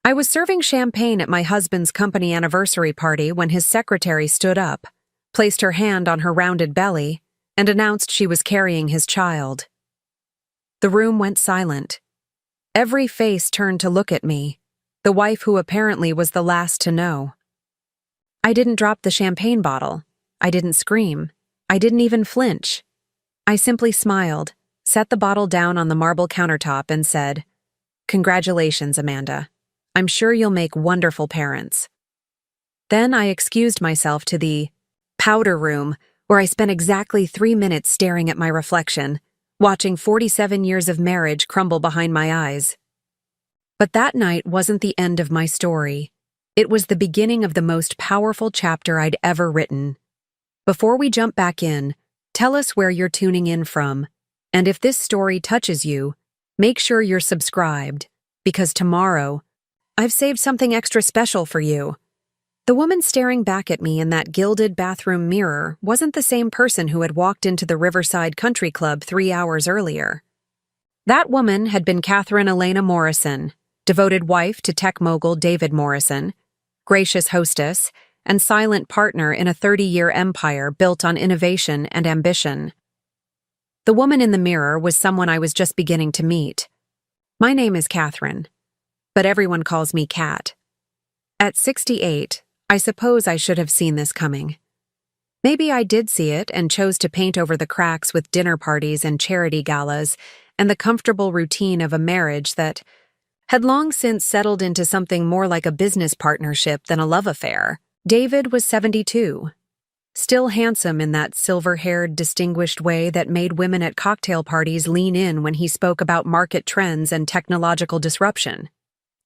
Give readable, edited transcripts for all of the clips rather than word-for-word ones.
I was serving champagne at my husband's company anniversary party when his secretary stood up, placed her hand on her rounded belly, and announced she was carrying his child. The room went silent. Every face turned to look at me, the wife who apparently was the last to know. I didn't drop the champagne bottle. I didn't scream. I didn't even flinch. I simply smiled, set the bottle down on the marble countertop, and said, "Congratulations, Amanda. I'm sure you'll make wonderful parents." Then I excused myself to the powder room, where I spent exactly 3 minutes staring at my reflection, watching 47 years of marriage crumble behind my eyes. But that night wasn't the end of my story. It was the beginning of the most powerful chapter I'd ever written. Before we jump back in, tell us where you're tuning in from, and if this story touches you, make sure you're subscribed, because tomorrow, I've saved something extra special for you. The woman staring back at me in that gilded bathroom mirror wasn't the same person who had walked into the Riverside Country Club 3 hours earlier. That woman had been Catherine Elena Morrison, devoted wife to tech mogul David Morrison, gracious hostess, and silent partner in a 30-year empire built on innovation and ambition. The woman in the mirror was someone I was just beginning to meet. My name is Catherine, but everyone calls me Cat. At 68, I suppose I should have seen this coming. Maybe I did see it and chose to paint over the cracks with dinner parties and charity galas and the comfortable routine of a marriage that had long since settled into something more like a business partnership than a love affair. David was 72, still handsome in that silver-haired, distinguished way that made women at cocktail parties lean in when he spoke about market trends and technological disruption.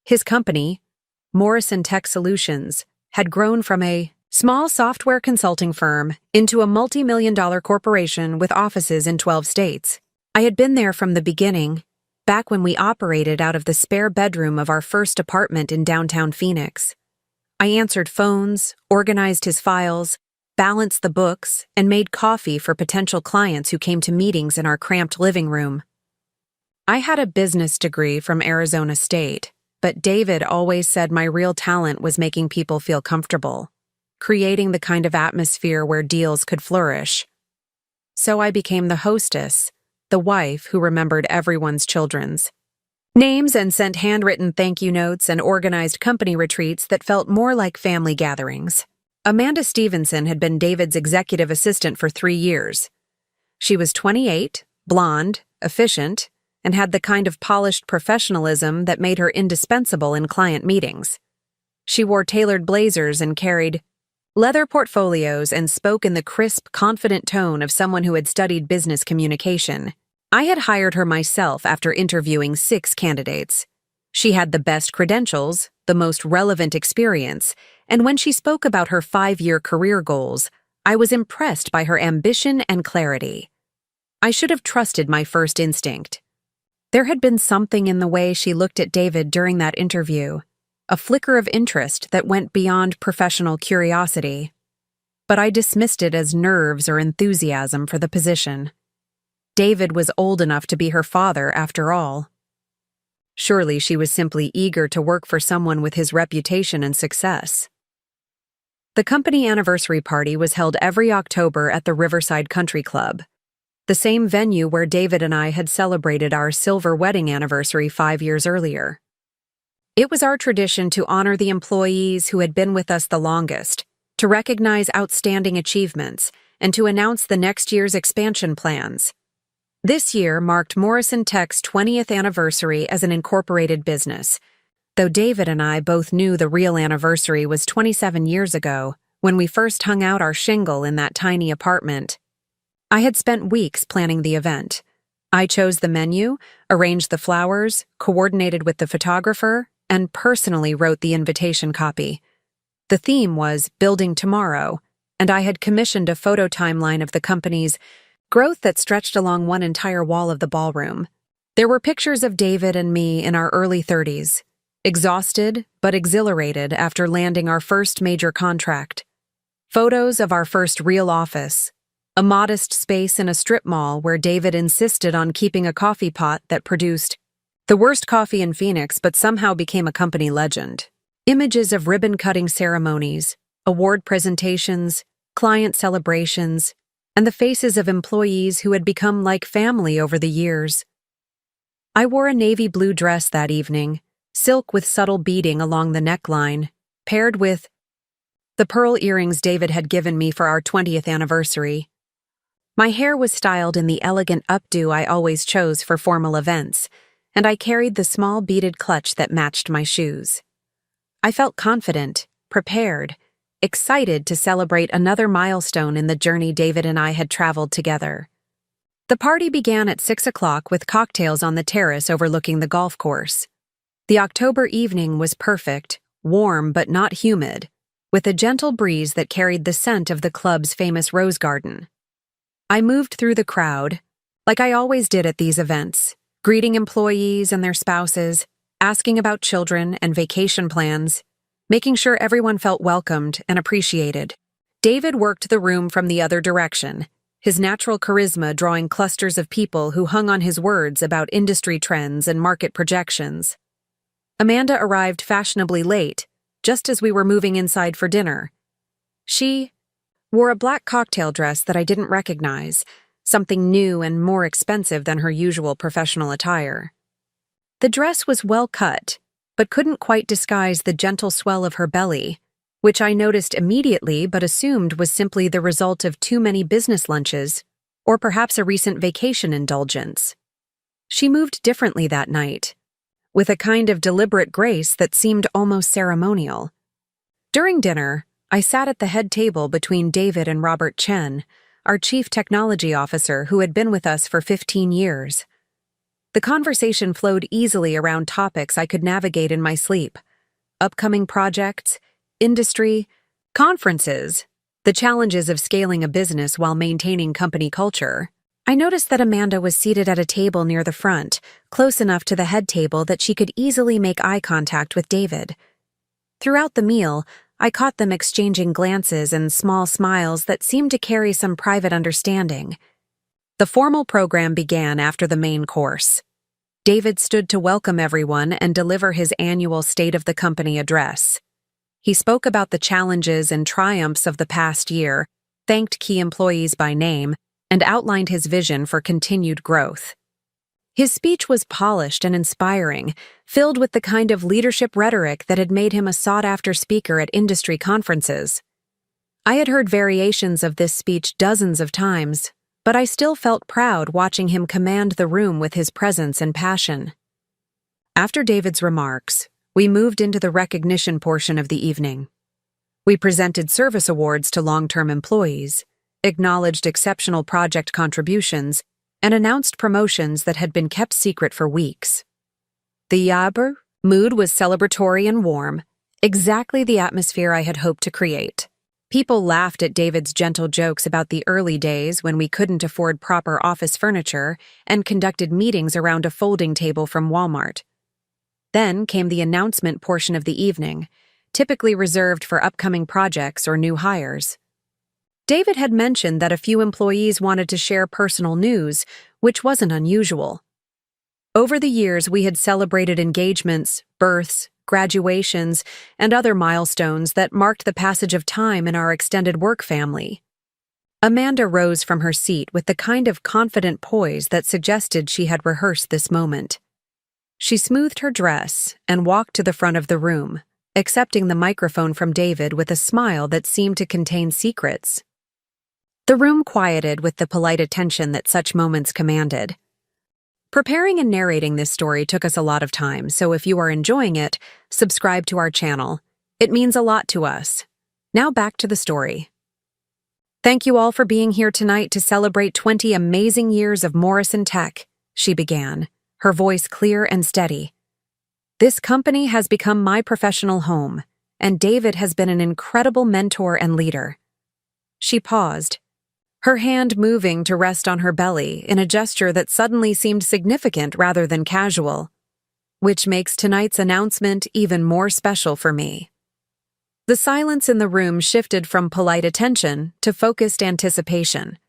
His company, Morrison Tech Solutions, had grown from a small software consulting firm into a multi-million-dollar corporation with offices in 12 states. I had been there from the beginning, back when we operated out of the spare bedroom of our first apartment in downtown Phoenix. I answered phones, organized his files, balanced the books, and made coffee for potential clients who came to meetings in our cramped living room. I had a business degree from Arizona State, but David always said my real talent was making people feel comfortable, creating the kind of atmosphere where deals could flourish. So I became the hostess, the wife who remembered everyone's children's names and sent handwritten thank you notes and organized company retreats that felt more like family gatherings. Amanda Stevenson had been David's executive assistant for 3 years. She was 28, blonde, efficient, and had the kind of polished professionalism that made her indispensable in client meetings. She wore tailored blazers and carried leather portfolios and spoke in the crisp, confident tone of someone who had studied business communication. I had hired her myself after interviewing 6 candidates. She had the best credentials, the most relevant experience, and when she spoke about her 5-year career goals, I was impressed by her ambition and clarity. I should have trusted my first instinct. There had been something in the way she looked at David during that interview, a flicker of interest that went beyond professional curiosity. But I dismissed it as nerves or enthusiasm for the position. David was old enough to be her father, after all. Surely she was simply eager to work for someone with his reputation and success. The company anniversary party was held every October at the Riverside Country Club, the same venue where David and I had celebrated our silver wedding anniversary 5 years earlier. It was our tradition to honor the employees who had been with us the longest, to recognize outstanding achievements, and to announce the next year's expansion plans. This year marked Morrison Tech's 20th anniversary as an incorporated business, though David and I both knew the real anniversary was 27 years ago, when we first hung out our shingle in that tiny apartment. I had spent weeks planning the event. I chose the menu, arranged the flowers, coordinated with the photographer, and personally wrote the invitation copy. The theme was Building Tomorrow, and I had commissioned a photo timeline of the company's growth that stretched along one entire wall of the ballroom. There were pictures of David and me in our early 30s, exhausted but exhilarated after landing our first major contract. Photos of our first real office, a modest space in a strip mall where David insisted on keeping a coffee pot that produced The worst coffee in Phoenix, but somehow became a company legend. Images of ribbon-cutting ceremonies, award presentations, client celebrations, and the faces of employees who had become like family over the years. I wore a navy blue dress that evening, silk with subtle beading along the neckline, paired with the pearl earrings David had given me for our 20th anniversary. My hair was styled in the elegant updo I always chose for formal events, and I carried the small beaded clutch that matched my shoes. I felt confident, prepared, excited to celebrate another milestone in the journey David and I had traveled together. The party began at 6 o'clock with cocktails on the terrace overlooking the golf course. The October evening was perfect, warm but not humid, with a gentle breeze that carried the scent of the club's famous rose garden. I moved through the crowd, like I always did at these events, greeting employees and their spouses, asking about children and vacation plans, making sure everyone felt welcomed and appreciated. David worked the room from the other direction, his natural charisma drawing clusters of people who hung on his words about industry trends and market projections. Amanda arrived fashionably late, just as we were moving inside for dinner. She wore a black cocktail dress that I didn't recognize, something new and more expensive than her usual professional attire. The dress was well cut, but couldn't quite disguise the gentle swell of her belly, which I noticed immediately but assumed was simply the result of too many business lunches, or perhaps a recent vacation indulgence. She moved differently that night, with a kind of deliberate grace that seemed almost ceremonial. During dinner, I sat at the head table between David and Robert Chen, our chief technology officer who had been with us for 15 years. The conversation flowed easily around topics I could navigate in my sleep: upcoming projects, industry, conferences, the challenges of scaling a business while maintaining company culture. I noticed that Amanda was seated at a table near the front, close enough to the head table that she could easily make eye contact with David. Throughout the meal, I caught them exchanging glances and small smiles that seemed to carry some private understanding. The formal program began after the main course. David stood to welcome everyone and deliver his annual State of the Company address. He spoke about the challenges and triumphs of the past year, thanked key employees by name, and outlined his vision for continued growth. His speech was polished and inspiring, filled with the kind of leadership rhetoric that had made him a sought-after speaker at industry conferences. I had heard variations of this speech dozens of times, but I still felt proud watching him command the room with his presence and passion. After David's remarks, we moved into the recognition portion of the evening. We presented service awards to long-term employees, acknowledged exceptional project contributions, and announced promotions that had been kept secret for weeks. The Yaber mood was celebratory and warm, exactly the atmosphere I had hoped to create. People laughed at David's gentle jokes about the early days when we couldn't afford proper office furniture and conducted meetings around a folding table from Walmart. Then came the announcement portion of the evening, typically reserved for upcoming projects or new hires. David had mentioned that a few employees wanted to share personal news, which wasn't unusual. Over the years, we had celebrated engagements, births, graduations, and other milestones that marked the passage of time in our extended work family. Amanda rose from her seat with the kind of confident poise that suggested she had rehearsed this moment. She smoothed her dress and walked to the front of the room, accepting the microphone from David with a smile that seemed to contain secrets. The room quieted with the polite attention that such moments commanded. Preparing and narrating this story took us a lot of time, so if you are enjoying it, subscribe to our channel. It means a lot to us. Now back to the story. Thank you all for being here tonight to celebrate 20 amazing years of Morrison Tech, she began, her voice clear and steady. This company has become my professional home, and David has been an incredible mentor and leader. She paused, her hand moving to rest on her belly in a gesture that suddenly seemed significant rather than casual, which makes tonight's announcement even more special for me. The silence in the room shifted from polite attention to focused anticipation.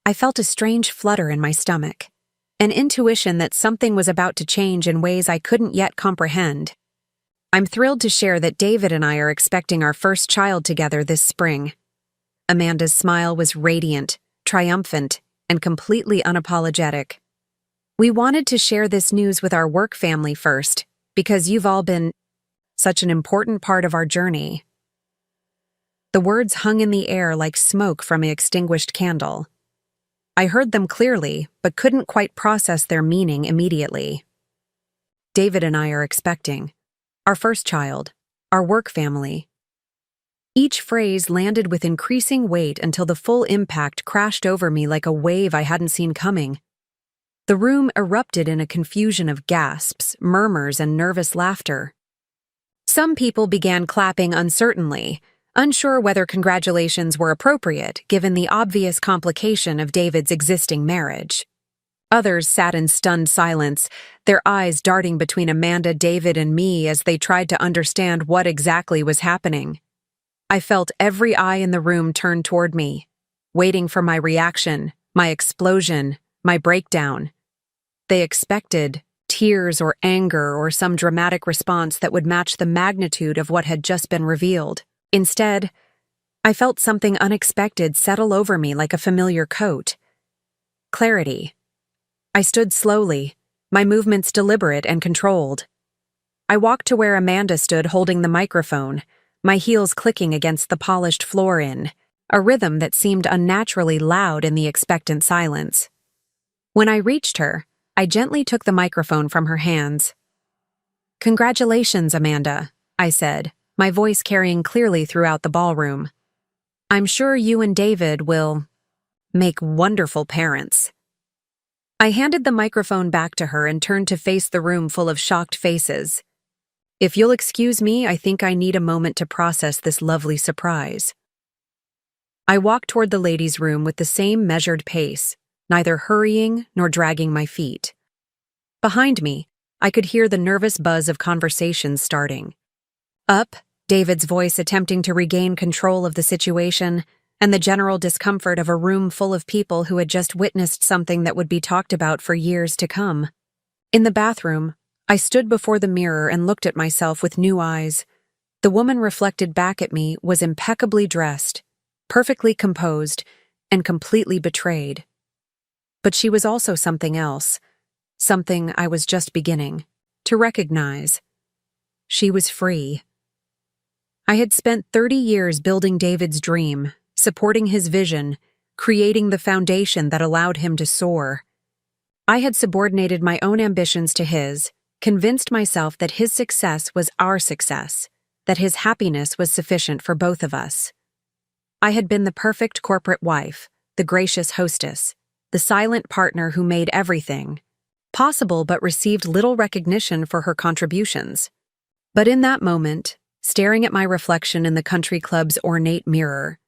I felt a strange flutter in my stomach. an intuition that something was about to change in ways I couldn't yet comprehend. I'm thrilled to share that David and I are expecting our first child together this spring. Amanda's smile was radiant, triumphant, and completely unapologetic. We wanted to share this news with our work family first, because you've all been such an important part of our journey. The words hung in the air like smoke from an extinguished candle. I heard them clearly, but couldn't quite process their meaning immediately. David and I are expecting our first child, our work family. Each phrase landed with increasing weight until the full impact crashed over me like a wave I hadn't seen coming. The room erupted in a confusion of gasps, murmurs, and nervous laughter. Some people began clapping uncertainly, unsure whether congratulations were appropriate given the obvious complication of David's existing marriage. Others sat in stunned silence, their eyes darting between Amanda, David, and me as they tried to understand what exactly was happening. I felt every eye in the room turn toward me, waiting for my reaction, my explosion, my breakdown. They expected tears or anger or some dramatic response that would match the magnitude of what had just been revealed. Instead, I felt something unexpected settle over me like a familiar coat. Clarity. I stood slowly, my movements deliberate and controlled. I walked to where Amanda stood holding the microphone, my heels clicking against the polished floor in a rhythm that seemed unnaturally loud in the expectant silence. When I reached her, I gently took the microphone from her hands. "Congratulations, Amanda," I said, my voice carrying clearly throughout the ballroom. "I'm sure you and David will make wonderful parents." I handed the microphone back to her and turned to face the room full of shocked faces. "If you'll excuse me, I think I need a moment to process this lovely surprise." I walked toward the ladies' room with the same measured pace, neither hurrying nor dragging my feet. Behind me, I could hear the nervous buzz of conversations starting. Up, David's voice attempting to regain control of the situation, and the general discomfort of a room full of people who had just witnessed something that would be talked about for years to come. In the bathroom, I stood before the mirror and looked at myself with new eyes. The woman reflected back at me was impeccably dressed, perfectly composed, and completely betrayed. But she was also something else, something I was just beginning to recognize. She was free. I had spent 30 years building David's dream, supporting his vision, creating the foundation that allowed him to soar. I had subordinated my own ambitions to his, convinced myself that his success was our success, that his happiness was sufficient for both of us. I had been the perfect corporate wife, the gracious hostess, the silent partner who made everything possible but received little recognition for her contributions. But in that moment, staring at my reflection in the country club's ornate mirror,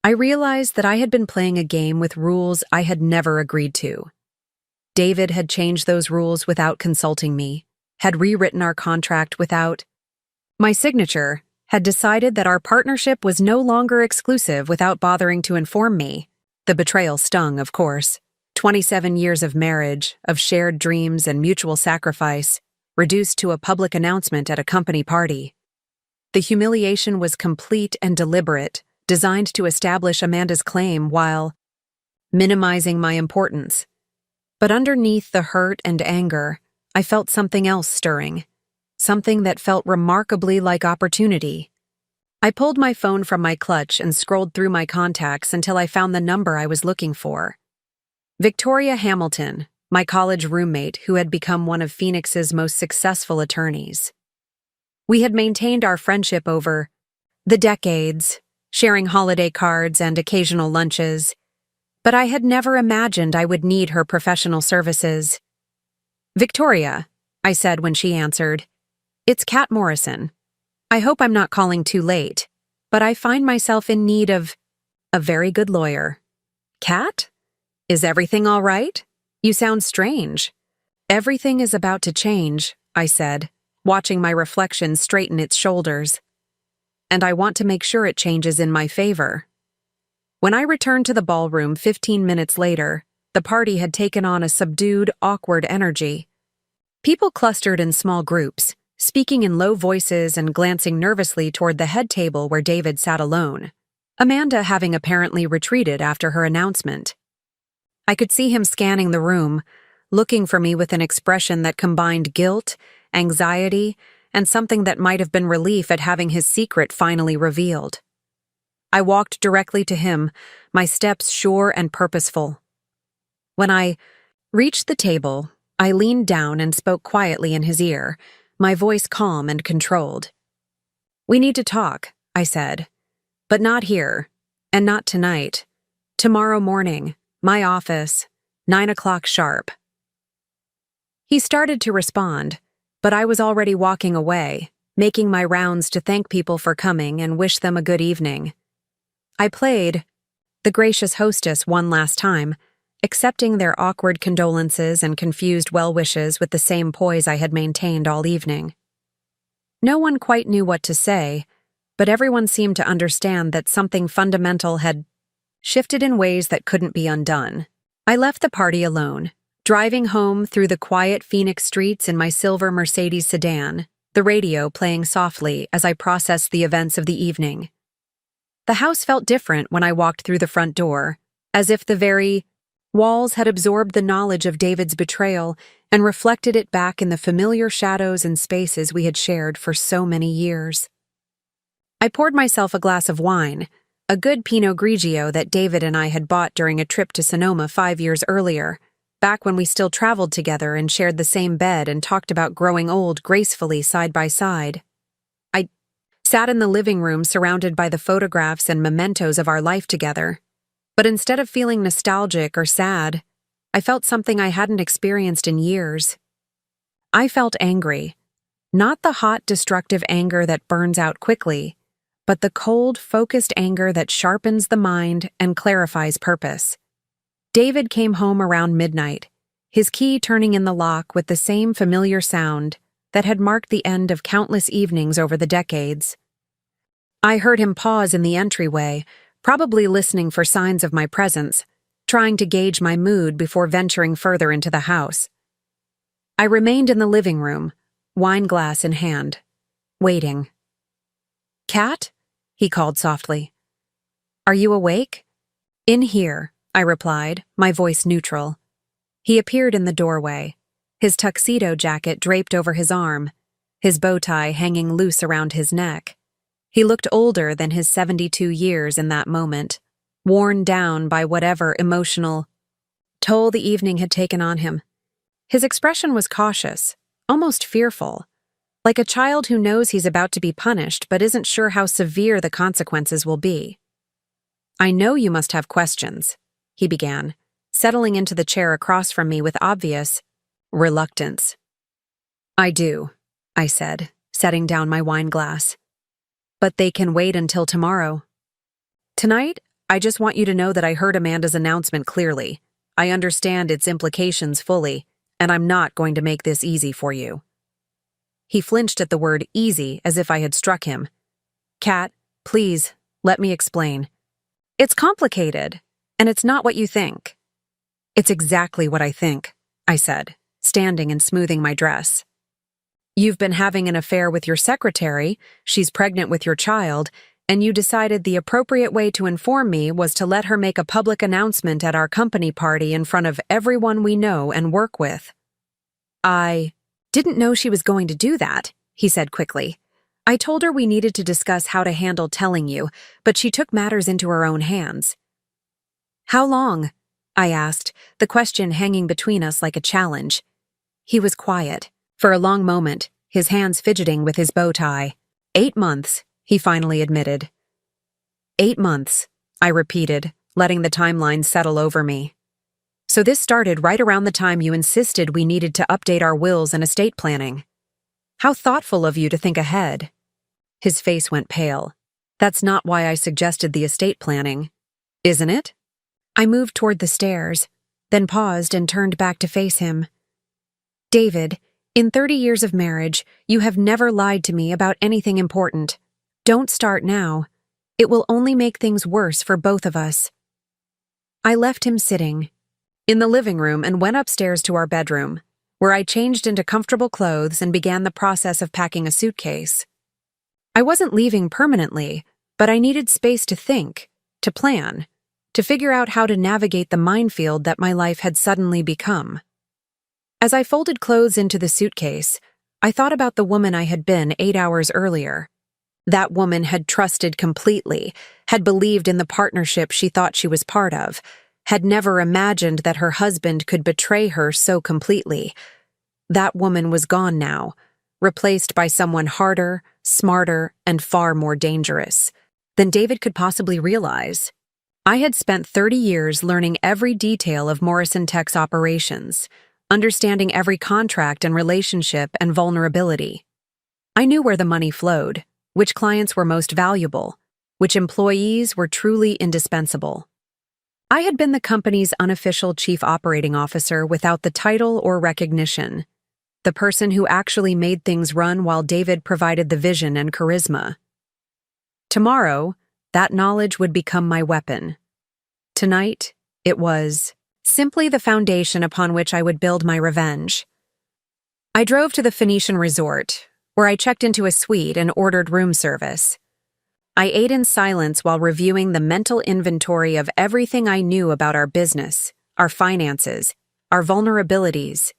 I realized that I had been playing a game with rules I had never agreed to. David had changed those rules without consulting me, had rewritten our contract without my signature, had decided that our partnership was no longer exclusive without bothering to inform me. The betrayal stung, of course. 27 years of marriage, of shared dreams and mutual sacrifice, reduced to a public announcement at a company party. The humiliation was complete and deliberate, designed to establish Amanda's claim while minimizing my importance. But underneath the hurt and anger, I felt something else stirring, something that felt remarkably like opportunity. I pulled my phone from my clutch and scrolled through my contacts until I found the number I was looking for. Victoria Hamilton, my college roommate who had become one of Phoenix's most successful attorneys. We had maintained our friendship over the decades, sharing holiday cards and occasional lunches, but I had never imagined I would need her professional services. "Victoria," I said when she answered, "it's Kat Morrison. I hope I'm not calling too late, but I find myself in need of a very good lawyer." "Kat? Is everything all right? You sound strange." "Everything is about to change," I said, watching my reflection straighten its shoulders. "And I want to make sure it changes in my favor." When I returned to the ballroom 15 minutes later, the party had taken on a subdued, awkward energy. People clustered in small groups, speaking in low voices and glancing nervously toward the head table where David sat alone, Amanda having apparently retreated after her announcement. I could see him scanning the room, looking for me with an expression that combined guilt, anxiety, and something that might have been relief at having his secret finally revealed. I walked directly to him, my steps sure and purposeful. When I reached the table, I leaned down and spoke quietly in his ear, my voice calm and controlled. "We need to talk," I said. "But not here, and not tonight. Tomorrow morning, my office, 9 o'clock sharp." He started to respond, but I was already walking away, making my rounds to thank people for coming and wish them a good evening. I played the gracious hostess one last time, accepting their awkward condolences and confused well wishes with the same poise I had maintained all evening. No one quite knew what to say, but everyone seemed to understand that something fundamental had shifted in ways that couldn't be undone. I left the party alone, driving home through the quiet Phoenix streets in my silver Mercedes sedan, the radio playing softly as I processed the events of the evening. The house felt different when I walked through the front door, as if the very walls had absorbed the knowledge of David's betrayal and reflected it back in the familiar shadows and spaces we had shared for so many years. I poured myself a glass of wine, a good Pinot Grigio that David and I had bought during a trip to Sonoma 5 years earlier, back when we still traveled together and shared the same bed and talked about growing old gracefully side by side. I sat in the living room surrounded by the photographs and mementos of our life together, but instead of feeling nostalgic or sad, I felt something I hadn't experienced in years. I felt angry, not the hot, destructive anger that burns out quickly, but the cold, focused anger that sharpens the mind and clarifies purpose. David came home around midnight, his key turning in the lock with the same familiar sound that had marked the end of countless evenings over the decades. I heard him pause in the entryway, probably listening for signs of my presence, trying to gauge my mood before venturing further into the house. I remained in the living room, wine glass in hand, waiting. "Kat?" he called softly. "Are you awake?" "In here," I replied, my voice neutral. He appeared in the doorway, his tuxedo jacket draped over his arm, his bow tie hanging loose around his neck. He looked older than his 72 years in that moment, worn down by whatever emotional toll the evening had taken on him. His expression was cautious, almost fearful, like a child who knows he's about to be punished but isn't sure how severe the consequences will be. "I know you must have questions," he began, settling into the chair across from me with obvious reluctance. "I do," I said, setting down my wine glass. "But they can wait until tomorrow. Tonight, I just want you to know that I heard Amanda's announcement clearly. I understand its implications fully, and I'm not going to make this easy for you." He flinched at the word easy as if I had struck him. "Kat, please, let me explain. It's complicated, and it's not what you think." "It's exactly what I think," I said, standing and smoothing my dress. "You've been having an affair with your secretary, she's pregnant with your child, and you decided the appropriate way to inform me was to let her make a public announcement at our company party in front of everyone we know and work with." "I didn't know she was going to do that," he said quickly. "I told her we needed to discuss how to handle telling you, but she took matters into her own hands." "How long?" I asked, the question hanging between us like a challenge. He was quiet, for a long moment, his hands fidgeting with his bow tie. 8 months, he finally admitted. 8 months, I repeated, letting the timeline settle over me. "So this started right around the time you insisted we needed to update our wills and estate planning. How thoughtful of you to think ahead." His face went pale. "That's not why I suggested the estate planning, isn't it?" I moved toward the stairs, then paused and turned back to face him. "David, in 30 years of marriage, you have never lied to me about anything important. Don't start now. It will only make things worse for both of us." I left him sitting, in the living room and went upstairs to our bedroom, where I changed into comfortable clothes and began the process of packing a suitcase. I wasn't leaving permanently, but I needed space to think, to plan, to figure out how to navigate the minefield that my life had suddenly become. As I folded clothes into the suitcase, I thought about the woman I had been 8 hours earlier. That woman had trusted completely, had believed in the partnership she thought she was part of, had never imagined that her husband could betray her so completely. That woman was gone now, replaced by someone harder, smarter, and far more dangerous than David could possibly realize. I had spent 30 years learning every detail of Morrison Tech's operations, understanding every contract and relationship and vulnerability. I knew where the money flowed, which clients were most valuable, which employees were truly indispensable. I had been the company's unofficial chief operating officer without the title or recognition, the person who actually made things run while David provided the vision and charisma. Tomorrow, that knowledge would become my weapon. Tonight, it was simply the foundation upon which I would build my revenge. I drove to the Phoenician Resort, where I checked into a suite and ordered room service. I ate in silence while reviewing the mental inventory of everything I knew about our business, our finances, our vulnerabilities.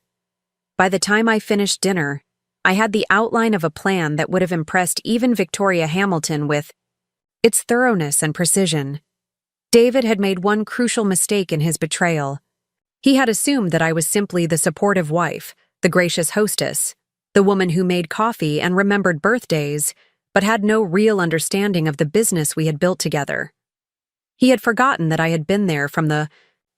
By the time I finished dinner, I had the outline of a plan that would have impressed even Victoria Hamilton with its thoroughness and precision. David had made one crucial mistake in his betrayal. He had assumed that I was simply the supportive wife, the gracious hostess, the woman who made coffee and remembered birthdays, but had no real understanding of the business we had built together. He had forgotten that I had been there from the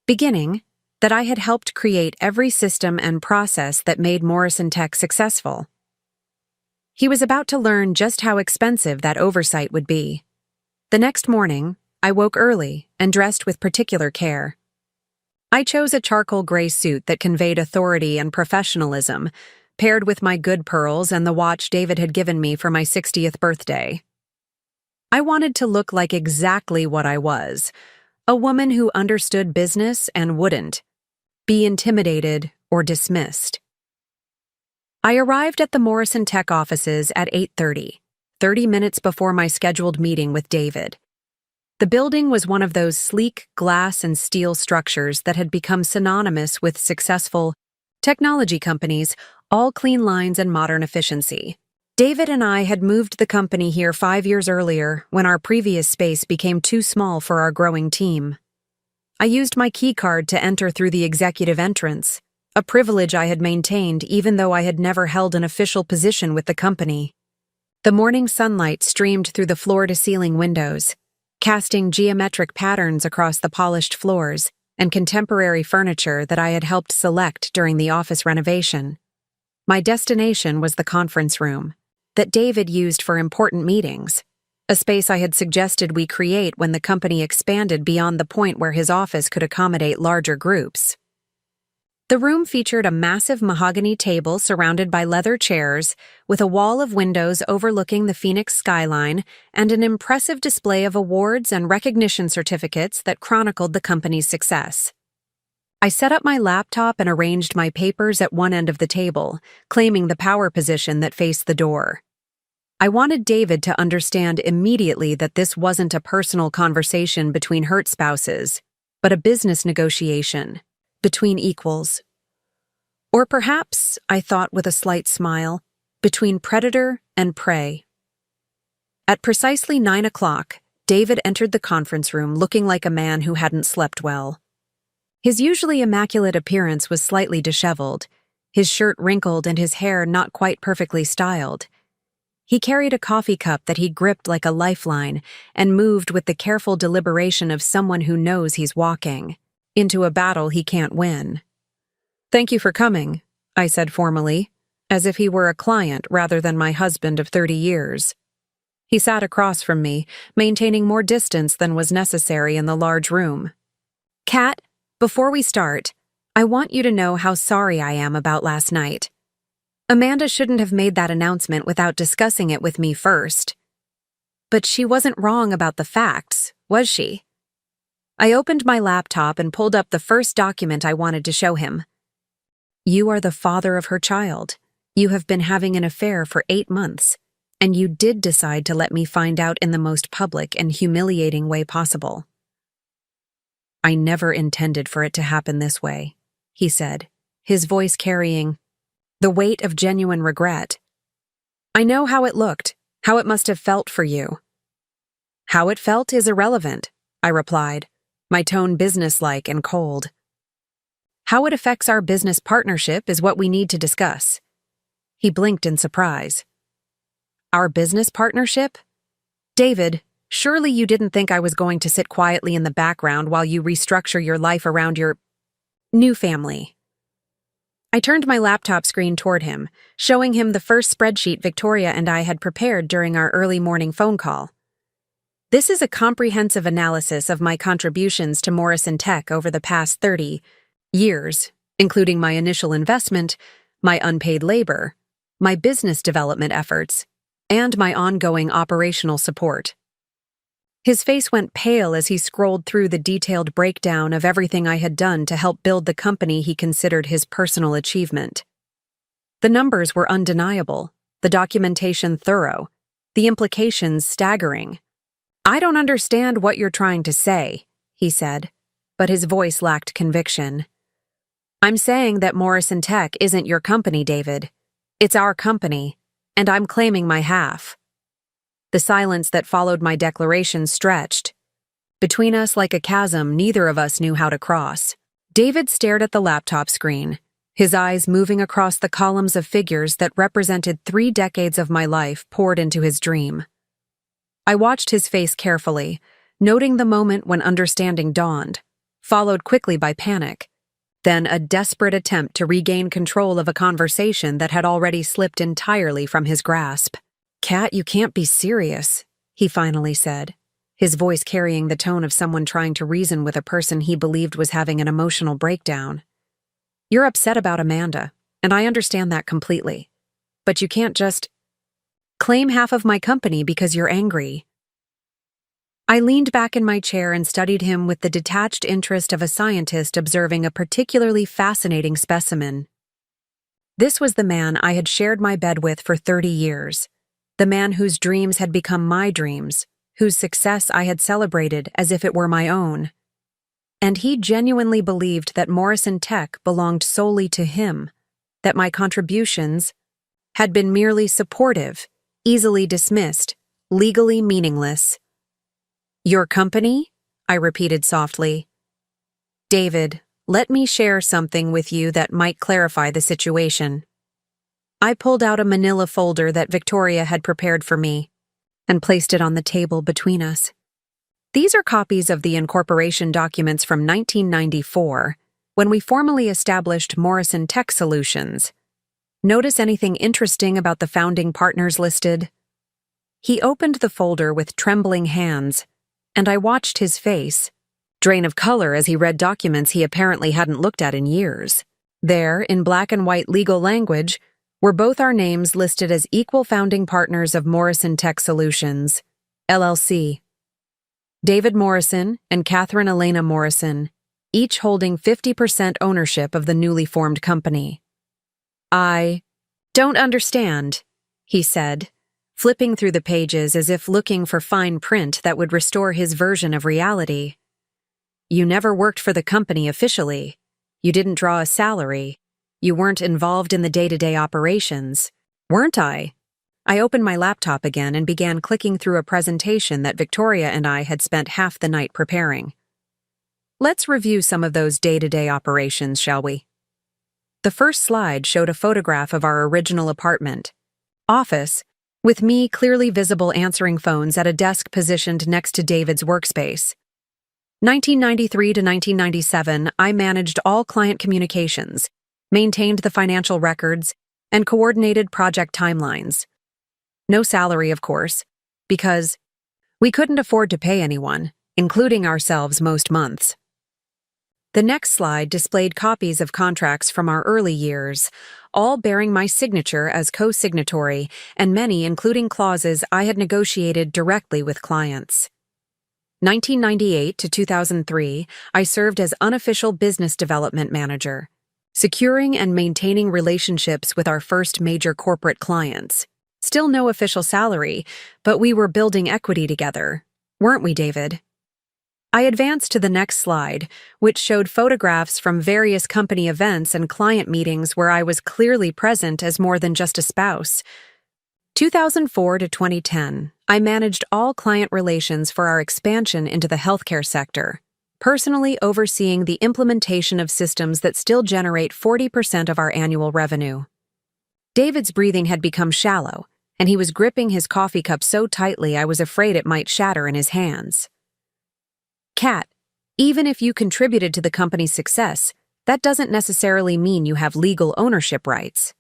beginning, that I had helped create every system and process that made Morrison Tech successful. He was about to learn just how expensive that oversight would be. The next morning, I woke early and dressed with particular care. I chose a charcoal gray suit that conveyed authority and professionalism, paired with my good pearls and the watch David had given me for my 60th birthday. I wanted to look like exactly what I was, a woman who understood business and wouldn't be intimidated or dismissed. I arrived at the Morrison Tech offices at 8:30, 30 minutes before my scheduled meeting with David. The building was one of those sleek glass and steel structures that had become synonymous with successful technology companies, all clean lines and modern efficiency. David and I had moved the company here 5 years earlier when our previous space became too small for our growing team. I used my key card to enter through the executive entrance, a privilege I had maintained even though I had never held an official position with the company. The morning sunlight streamed through the floor-to-ceiling windows, casting geometric patterns across the polished floors and contemporary furniture that I had helped select during the office renovation. My destination was the conference room that David used for important meetings, a space I had suggested we create when the company expanded beyond the point where his office could accommodate larger groups. The room featured a massive mahogany table surrounded by leather chairs, with a wall of windows overlooking the Phoenix skyline and an impressive display of awards and recognition certificates that chronicled the company's success. I set up my laptop and arranged my papers at one end of the table, claiming the power position that faced the door. I wanted David to understand immediately that this wasn't a personal conversation between hurt spouses, but a business negotiation between equals. Or perhaps, I thought with a slight smile, between predator and prey. At precisely 9 o'clock, David entered the conference room looking like a man who hadn't slept well. His usually immaculate appearance was slightly disheveled, his shirt wrinkled and his hair not quite perfectly styled. He carried a coffee cup that he gripped like a lifeline and moved with the careful deliberation of someone who knows he's walking into a battle he can't win. "Thank you for coming," I said formally, as if he were a client rather than my husband of 30 years. He sat across from me, maintaining more distance than was necessary in the large room. "Kat, before we start, I want you to know how sorry I am about last night. Amanda shouldn't have made that announcement without discussing it with me first. But she wasn't wrong about the facts, was she?" I opened my laptop and pulled up the first document I wanted to show him. You are the father of her child. You have been having an affair for 8 months, and you did decide to let me find out in the most public and humiliating way possible. I never intended for it to happen this way, he said, his voice carrying the weight of genuine regret. I know how it looked, how it must have felt for you. How it felt is irrelevant, I replied, my tone businesslike and cold. How it affects our business partnership is what we need to discuss. He blinked in surprise. Our business partnership? David, surely you didn't think I was going to sit quietly in the background while you restructure your life around your new family. I turned my laptop screen toward him, showing him the first spreadsheet Victoria and I had prepared during our early morning phone call. This is a comprehensive analysis of my contributions to Morrison Tech over the past 30 years, including my initial investment, my unpaid labor, my business development efforts, and my ongoing operational support. His face went pale as he scrolled through the detailed breakdown of everything I had done to help build the company he considered his personal achievement. The numbers were undeniable, the documentation thorough, the implications staggering. I don't understand what you're trying to say, he said, but his voice lacked conviction. I'm saying that Morrison Tech isn't your company, David. It's our company, and I'm claiming my half. The silence that followed my declaration stretched. Between us like a chasm neither of us knew how to cross. David stared at the laptop screen, his eyes moving across the columns of figures that represented 3 decades of my life poured into his dream. I watched his face carefully, noting the moment when understanding dawned, followed quickly by panic, then a desperate attempt to regain control of a conversation that had already slipped entirely from his grasp. Kat, you can't be serious, he finally said, his voice carrying the tone of someone trying to reason with a person he believed was having an emotional breakdown. You're upset about Amanda, and I understand that completely. But you can't just claim half of my company because you're angry. I leaned back in my chair and studied him with the detached interest of a scientist observing a particularly fascinating specimen. This was the man I had shared my bed with for 30 years, the man whose dreams had become my dreams, whose success I had celebrated as if it were my own. And he genuinely believed that Morrison Tech belonged solely to him, that my contributions had been merely supportive, easily dismissed, legally meaningless. Your company? I repeated softly. David, let me share something with you that might clarify the situation. I pulled out a manila folder that Victoria had prepared for me and placed it on the table between us. These are copies of the incorporation documents from 1994, when we formally established Morrison Tech Solutions. Notice anything interesting about the founding partners listed? He opened the folder with trembling hands, and I watched his face drain of color as he read documents he apparently hadn't looked at in years. There, in black and white legal language, were both our names listed as equal founding partners of Morrison Tech Solutions, LLC. David Morrison and Catherine Elena Morrison, each holding 50% ownership of the newly formed company. I don't understand, he said, flipping through the pages as if looking for fine print that would restore his version of reality. You never worked for the company officially. You didn't draw a salary. You weren't involved in the day-to-day operations, weren't I? I opened my laptop again and began clicking through a presentation that Victoria and I had spent half the night preparing. Let's review some of those day-to-day operations, shall we? The first slide showed a photograph of our original apartment, office, with me clearly visible answering phones at a desk positioned next to David's workspace. 1993 to 1997, I managed all client communications, maintained the financial records, and coordinated project timelines. No salary, of course, because we couldn't afford to pay anyone, including ourselves most months. The next slide displayed copies of contracts from our early years, all bearing my signature as co-signatory, and many including clauses I had negotiated directly with clients. 1998 to 2003, I served as unofficial business development manager, securing and maintaining relationships with our first major corporate clients. Still no official salary, but we were building equity together, weren't we, David? I advanced to the next slide, which showed photographs from various company events and client meetings where I was clearly present as more than just a spouse. 2004 to 2010, I managed all client relations for our expansion into the healthcare sector, personally overseeing the implementation of systems that still generate 40% of our annual revenue. David's breathing had become shallow, and he was gripping his coffee cup so tightly I was afraid it might shatter in his hands. Kat, even if you contributed to the company's success, that doesn't necessarily mean you have legal ownership rights.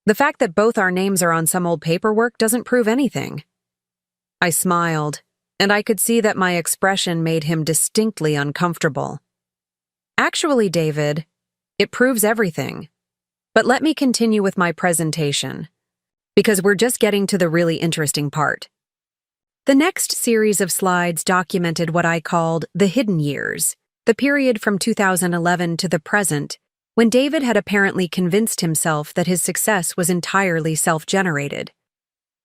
The fact that both our names are on some old paperwork doesn't prove anything. I smiled, and I could see that my expression made him distinctly uncomfortable. Actually, David, it proves everything. But let me continue with my presentation, because we're just getting to the really interesting part. The next series of slides documented what I called the hidden years, the period from 2011 to the present, when David had apparently convinced himself that his success was entirely self-generated.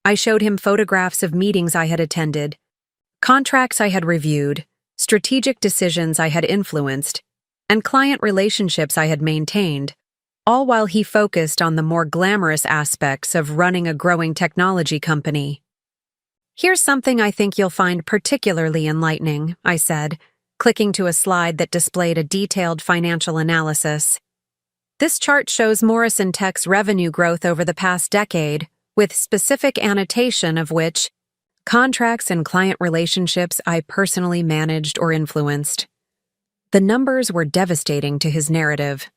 I showed him photographs of meetings I had attended, contracts I had reviewed, strategic decisions I had influenced, and client relationships I had maintained, all while he focused on the more glamorous aspects of running a growing technology company. Here's something I think you'll find particularly enlightening, I said, clicking to a slide that displayed a detailed financial analysis. This chart shows Morrison Tech's revenue growth over the past decade, with specific annotation of which contracts and client relationships I personally managed or influenced. The numbers were devastating to his narrative.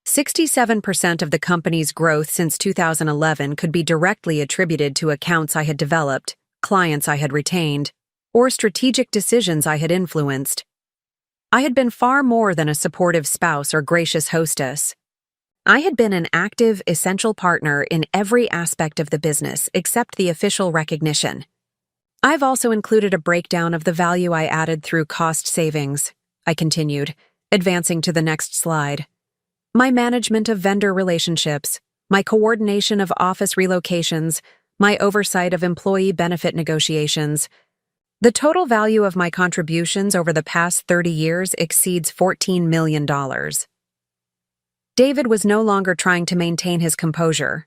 67% of the company's growth since 2011 could be directly attributed to accounts I had developed, clients I had retained, or strategic decisions I had influenced. I had been far more than a supportive spouse or gracious hostess. I had been an active, essential partner in every aspect of the business except the official recognition. I've also included a breakdown of the value I added through cost savings, I continued, advancing to the next slide. My management of vendor relationships, my coordination of office relocations, my oversight of employee benefit negotiations. The total value of my contributions over the past 30 years exceeds $14 million. David was no longer trying to maintain his composure.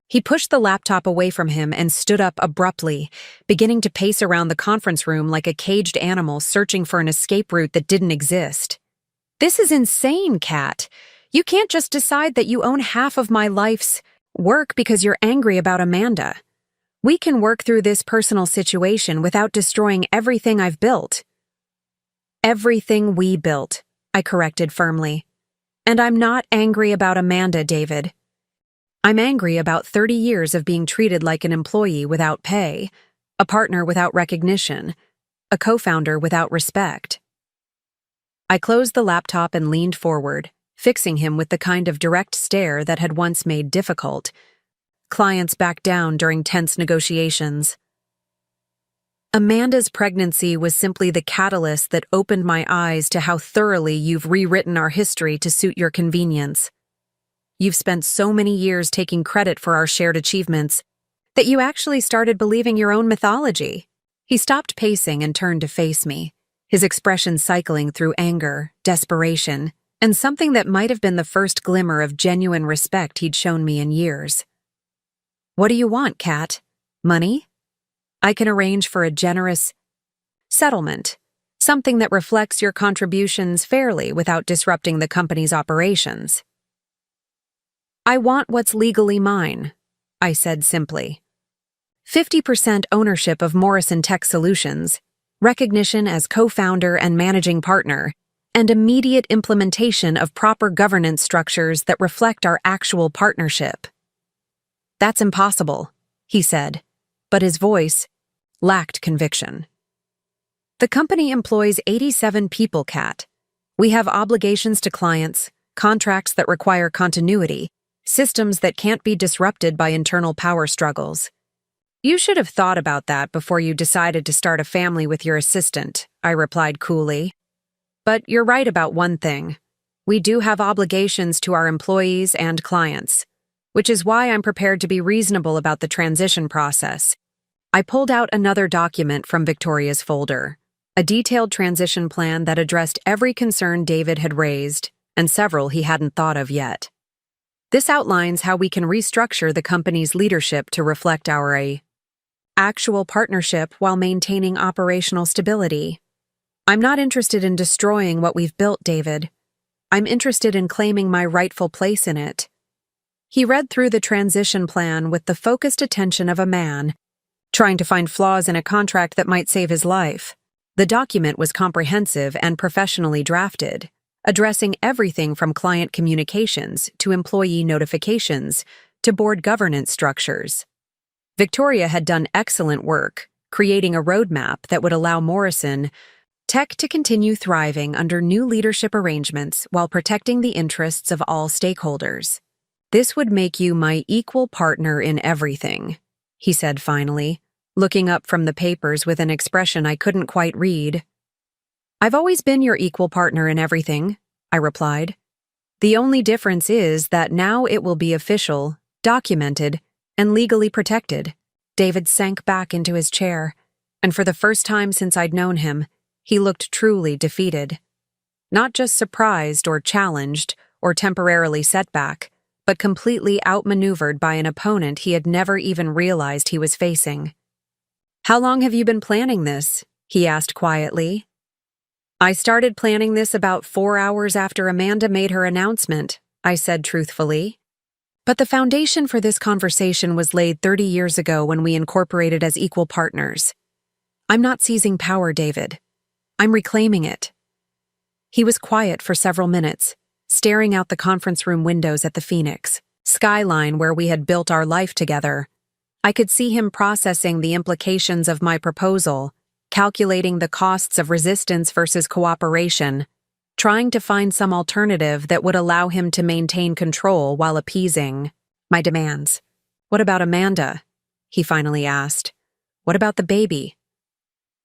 He pushed the laptop away from him and stood up abruptly, beginning to pace around the conference room like a caged animal searching for an escape route that didn't exist. This is insane, Kat. You can't just decide that you own half of my life's work because you're angry about Amanda. We can work through this personal situation without destroying everything I've built. Everything we built, I corrected firmly. And I'm not angry about Amanda, David. I'm angry about 30 years of being treated like an employee without pay, a partner without recognition, a co-founder without respect. I closed the laptop and leaned forward, fixing him with the kind of direct stare that had once made difficult clients back down during tense negotiations. Amanda's pregnancy was simply the catalyst that opened my eyes to how thoroughly you've rewritten our history to suit your convenience. You've spent so many years taking credit for our shared achievements that you actually started believing your own mythology. He stopped pacing and turned to face me, his expression cycling through anger, desperation, and something that might have been the first glimmer of genuine respect he'd shown me in years. What do you want, Kat? Money? I can arrange for a generous settlement, something that reflects your contributions fairly without disrupting the company's operations. I want what's legally mine, I said simply. 50% ownership of Morrison Tech Solutions, recognition as co-founder and managing partner, and immediate implementation of proper governance structures that reflect our actual partnership. That's impossible, he said, but his voice lacked conviction. The company employs 87 people, Kat. We have obligations to clients, contracts that require continuity, systems that can't be disrupted by internal power struggles. You should have thought about that before you decided to start a family with your assistant, I replied coolly. But you're right about one thing. We do have obligations to our employees and clients, which is why I'm prepared to be reasonable about the transition process. I pulled out another document from Victoria's folder, a detailed transition plan that addressed every concern David had raised and several he hadn't thought of yet. This outlines how we can restructure the company's leadership to reflect our actual partnership while maintaining operational stability. I'm not interested in destroying what we've built, David. I'm interested in claiming my rightful place in it. He read through the transition plan with the focused attention of a man trying to find flaws in a contract that might save his life. The document was comprehensive and professionally drafted, addressing everything from client communications to employee notifications to board governance structures. Victoria had done excellent work, creating a roadmap that would allow Morrison Tech to continue thriving under new leadership arrangements while protecting the interests of all stakeholders. This would make you my equal partner in everything, he said finally, looking up from the papers with an expression I couldn't quite read. I've always been your equal partner in everything, I replied. The only difference is that now it will be official, documented, and legally protected. David sank back into his chair, and for the first time since I'd known him, he looked truly defeated. Not just surprised or challenged or temporarily set back, but completely outmaneuvered by an opponent he had never even realized he was facing. How long have you been planning this? He asked quietly. I started planning this about 4 hours after Amanda made her announcement, I said truthfully. But the foundation for this conversation was laid 30 years ago when we incorporated as equal partners. I'm not seizing power, David. I'm reclaiming it. He was quiet for several minutes, staring out the conference room windows at the Phoenix skyline where we had built our life together. I could see him processing the implications of my proposal, calculating the costs of resistance versus cooperation, trying to find some alternative that would allow him to maintain control while appeasing my demands. What about Amanda? He finally asked. What about the baby?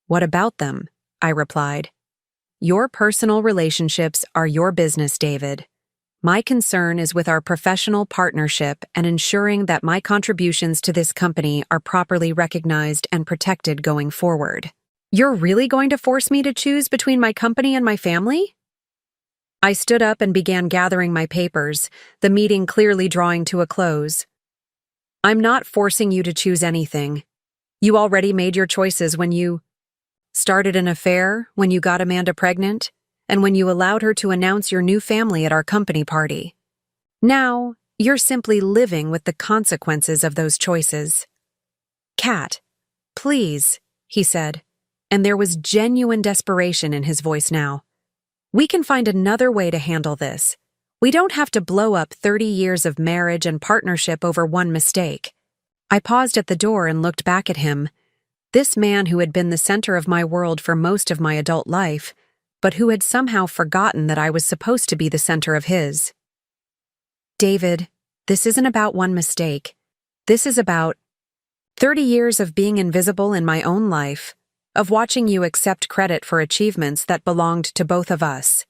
What about them? I replied. Your personal relationships are your business, David. My concern is with our professional partnership and ensuring that my contributions to this company are properly recognized and protected going forward. You're really going to force me to choose between my company and my family? I stood up and began gathering my papers, the meeting clearly drawing to a close. I'm not forcing you to choose anything. You already made your choices when you started an affair, when you got Amanda pregnant, and when you allowed her to announce your new family at our company party. Now, you're simply living with the consequences of those choices. Kat, please, he said, and there was genuine desperation in his voice now. We can find another way to handle this. We don't have to blow up 30 years of marriage and partnership over one mistake. I paused at the door and looked back at him. This man who had been the center of my world for most of my adult life, but who had somehow forgotten that I was supposed to be the center of his. David, this isn't about one mistake. This is about 30 years of being invisible in my own life, of watching you accept credit for achievements that belonged to both of us,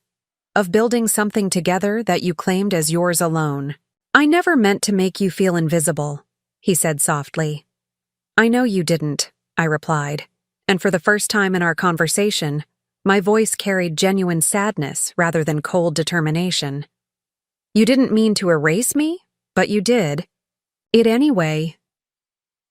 of building something together that you claimed as yours alone. I never meant to make you feel invisible, he said softly. I know you didn't, I replied, and for the first time in our conversation, my voice carried genuine sadness rather than cold determination. You didn't mean to erase me, but you did. It anyway.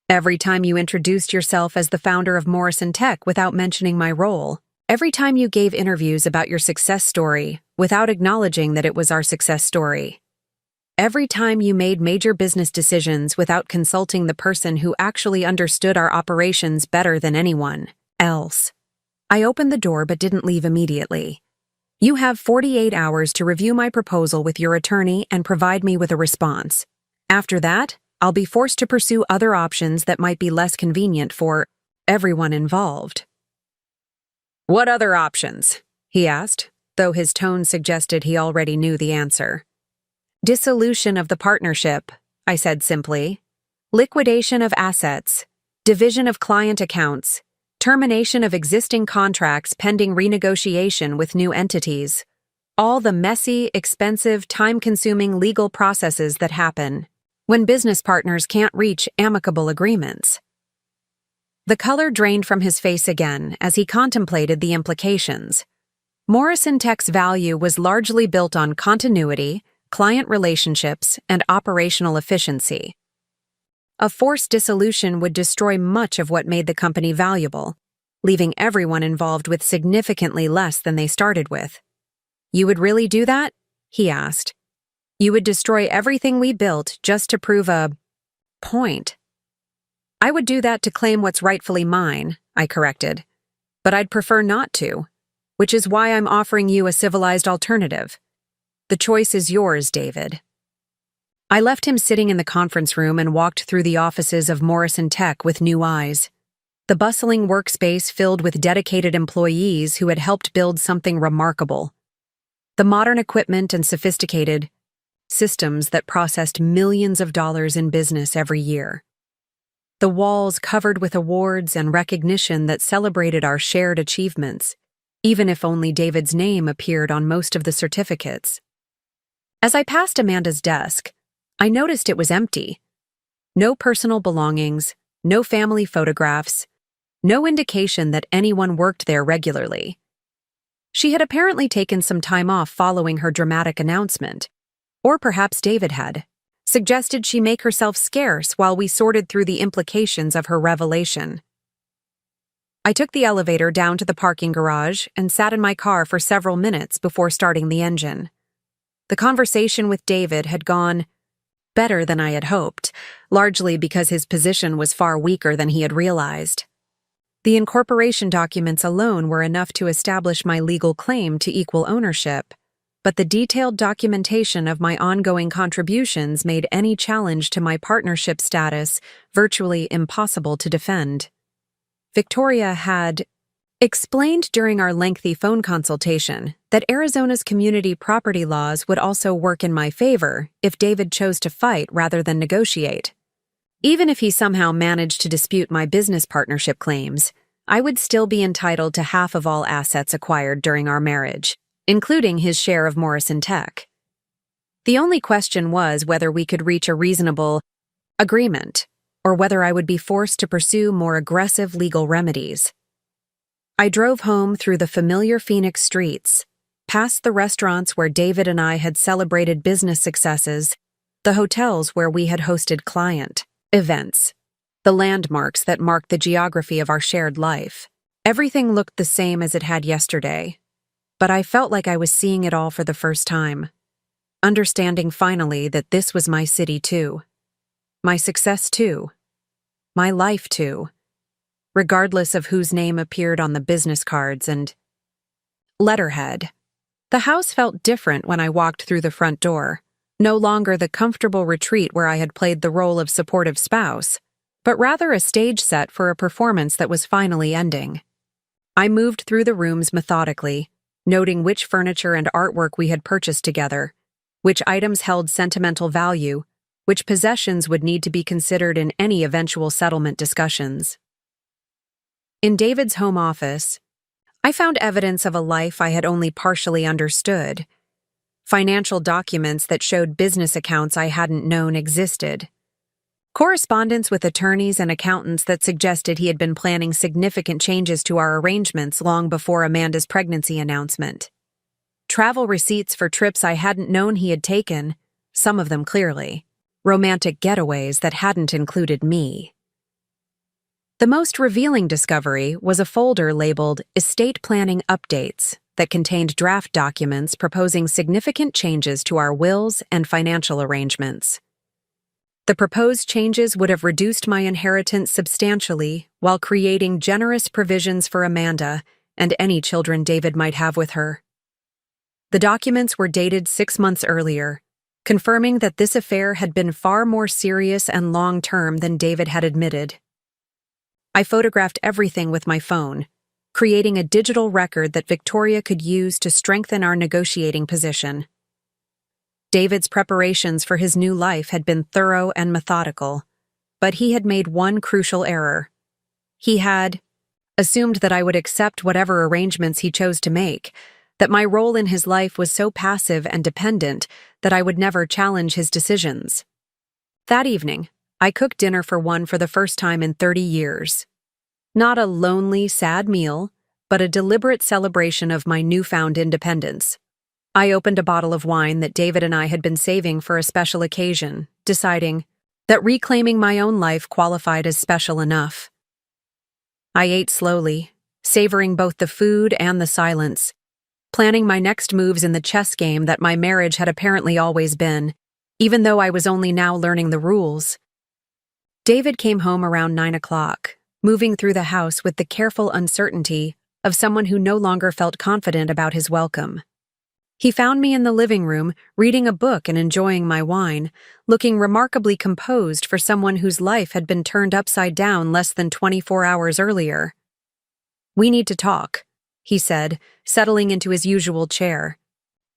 Every time you introduced yourself as the founder of Morrison Tech without mentioning my role, every time you gave interviews about your success story without acknowledging that it was our success story, every time you made major business decisions without consulting the person who actually understood our operations better than anyone else. I opened the door but didn't leave immediately. You have 48 hours to review my proposal with your attorney and provide me with a response. After that, I'll be forced to pursue other options that might be less convenient for everyone involved. What other options? He asked, though his tone suggested he already knew the answer. Dissolution of the partnership, I said simply. Liquidation of assets. division of client accounts, termination of existing contracts pending renegotiation with new entities. All the messy, expensive, time-consuming legal processes that happen when business partners can't reach amicable agreements. The color drained from his face again as he contemplated the implications. Morrison Tech's value was largely built on continuity, client relationships, and operational efficiency. A forced dissolution would destroy much of what made the company valuable, leaving everyone involved with significantly less than they started with. "You would really do that?" he asked. "You would destroy everything we built just to prove a point?" "I would do that to claim what's rightfully mine," I corrected. "But I'd prefer not to, which is why I'm offering you a civilized alternative. The choice is yours, David." I left him sitting in the conference room and walked through the offices of Morrison Tech with new eyes. The bustling workspace filled with dedicated employees who had helped build something remarkable. The modern equipment and sophisticated systems that processed millions of dollars in business every year. The walls covered with awards and recognition that celebrated our shared achievements, even if only David's name appeared on most of the certificates. As I passed Amanda's desk, I noticed it was empty. No personal belongings, no family photographs, no indication that anyone worked there regularly. She had apparently taken some time off following her dramatic announcement, or perhaps David had suggested she make herself scarce while we sorted through the implications of her revelation. I took the elevator down to the parking garage and sat in my car for several minutes before starting the engine. The conversation with David had gone better than I had hoped, largely because his position was far weaker than he had realized. The incorporation documents alone were enough to establish my legal claim to equal ownership, but the detailed documentation of my ongoing contributions made any challenge to my partnership status virtually impossible to defend. Victoria had explained during our lengthy phone consultation that Arizona's community property laws would also work in my favor if David chose to fight rather than negotiate. Even if he somehow managed to dispute my business partnership claims, I would still be entitled to half of all assets acquired during our marriage, including his share of Morrison Tech. The only question was whether we could reach a reasonable agreement, or whether I would be forced to pursue more aggressive legal remedies. I drove home through the familiar Phoenix streets, past the restaurants where David and I had celebrated business successes, the hotels where we had hosted client events, the landmarks that marked the geography of our shared life. Everything looked the same as it had yesterday, but I felt like I was seeing it all for the first time, understanding finally that this was my city too, my success too, my life too, regardless of whose name appeared on the business cards and letterhead. The house felt different when I walked through the front door, no longer the comfortable retreat where I had played the role of supportive spouse, but rather a stage set for a performance that was finally ending. I moved through the rooms methodically, noting which furniture and artwork we had purchased together, which items held sentimental value, which possessions would need to be considered in any eventual settlement discussions. In David's home office, I found evidence of a life I had only partially understood. Financial documents that showed business accounts I hadn't known existed. Correspondence with attorneys and accountants that suggested he had been planning significant changes to our arrangements long before Amanda's pregnancy announcement. Travel receipts for trips I hadn't known he had taken, some of them clearly. Romantic getaways that hadn't included me. The most revealing discovery was a folder labeled Estate Planning Updates that contained draft documents proposing significant changes to our wills and financial arrangements. The proposed changes would have reduced my inheritance substantially while creating generous provisions for Amanda and any children David might have with her. The documents were dated 6 months earlier, confirming that this affair had been far more serious and long-term than David had admitted. I photographed everything with my phone, creating a digital record that Victoria could use to strengthen our negotiating position. David's preparations for his new life had been thorough and methodical, but he had made one crucial error. He had assumed that I would accept whatever arrangements he chose to make, that my role in his life was so passive and dependent that I would never challenge his decisions. That evening, I cooked dinner for one for the first time in 30 years. Not a lonely, sad meal, but a deliberate celebration of my newfound independence. I opened a bottle of wine that David and I had been saving for a special occasion, deciding that reclaiming my own life qualified as special enough. I ate slowly, savoring both the food and the silence, planning my next moves in the chess game that my marriage had apparently always been, even though I was only now learning the rules. David came home around 9 o'clock, moving through the house with the careful uncertainty of someone who no longer felt confident about his welcome. He found me in the living room, reading a book and enjoying my wine, looking remarkably composed for someone whose life had been turned upside down less than 24 hours earlier. "We need to talk," he said, settling into his usual chair,